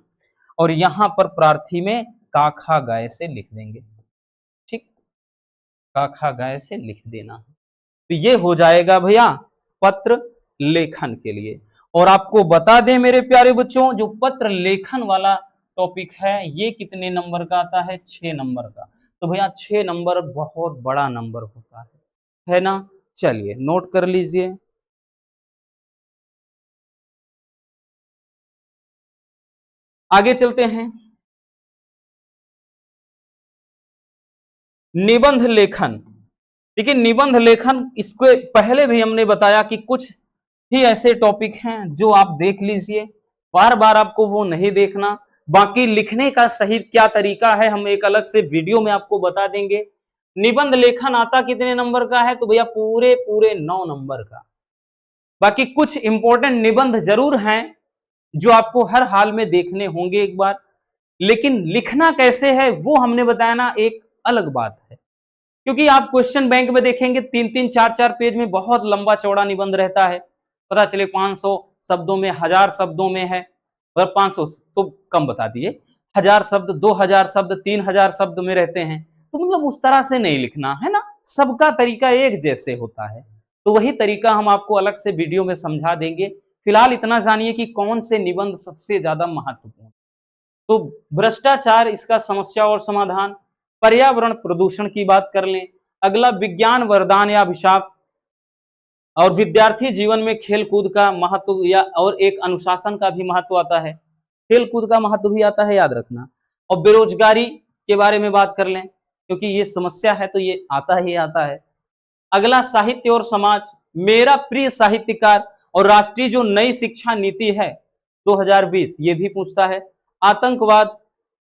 और यहां पर प्रार्थी में काखा गाय से लिख देंगे। ठीक, काखा गाय से लिख देना। तो ये हो जाएगा भैया पत्र लेखन के लिए। और आपको बता दें मेरे प्यारे बच्चों, जो पत्र लेखन वाला टॉपिक है ये कितने नंबर का आता है, 6 नंबर का। तो भैया 6 नंबर बहुत बड़ा नंबर होता है ना। चलिए नोट कर लीजिए। आगे चलते हैं। निबंध लेखन। देखिए निबंध लेखन, इसको पहले भी हमने बताया कि कुछ ही ऐसे टॉपिक हैं जो आप देख लीजिए, बार बार आपको वो नहीं देखना। बाकी लिखने का सही क्या तरीका है हम एक अलग से वीडियो में आपको बता देंगे। निबंध लेखन आता कितने नंबर का है, तो भैया पूरे पूरे 9 नंबर का। बाकी कुछ इंपॉर्टेंट निबंध जरूर हैं जो आपको हर हाल में देखने होंगे एक बार, लेकिन लिखना कैसे है वो हमने बताया ना, एक अलग बात है। क्योंकि आप क्वेश्चन बैंक में देखेंगे 3-3 4-4 पेज में बहुत लंबा चौड़ा निबंध रहता है, पता चले 500 शब्दों में, 1000 शब्दों में है, और 500 तो कम बता दिए, 1000 शब्द, 2000 शब्द, 3000 शब्द में रहते हैं। तो मतलब उस तरह से नहीं लिखना है ना, सबका तरीका एक जैसे होता है। तो वही तरीका हम आपको अलग से वीडियो में समझा देंगे। फिलहाल इतना जानिए कि कौन से निबंध सबसे ज्यादा महत्वपूर्ण। तो भ्रष्टाचार, इसका समस्या और समाधान। पर्यावरण प्रदूषण की बात कर लें। अगला विज्ञान वरदान या अभिशाप। और विद्यार्थी जीवन में खेल कूद का महत्व, या और एक अनुशासन का भी महत्व आता है, खेल कूद का महत्व भी आता है, याद रखना। और बेरोजगारी के बारे में बात कर लें, क्योंकि ये समस्या है तो ये आता ही आता है। अगला साहित्य और समाज। मेरा प्रिय साहित्यकार और राष्ट्रीय जो नई शिक्षा नीति है 2020, ये भी पूछता है। आतंकवाद,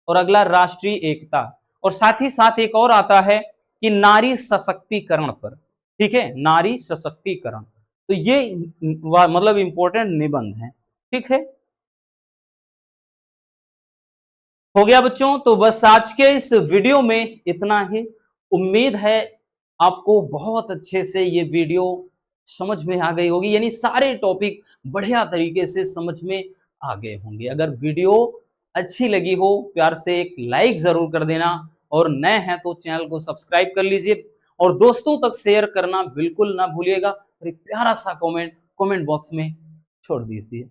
और अगला राष्ट्रीय एकता, और साथ ही साथ एक और आता है कि नारी सशक्तिकरण पर। ठीक है, नारी सशक्तिकरण। तो ये मतलब इंपॉर्टेंट निबंध है। ठीक है, हो गया बच्चों। तो बस आज के इस वीडियो में इतना ही। उम्मीद है आपको बहुत अच्छे से ये वीडियो समझ में आ गई होगी, यानी सारे टॉपिक बढ़िया तरीके से समझ में आ गए होंगे। अगर वीडियो अच्छी लगी हो, प्यार से एक लाइक जरूर कर देना, और नए हैं तो चैनल को सब्सक्राइब कर लीजिए, और दोस्तों तक शेयर करना बिल्कुल ना भूलिएगा, और एक प्यारा सा कमेंट बॉक्स में छोड़ दीजिए।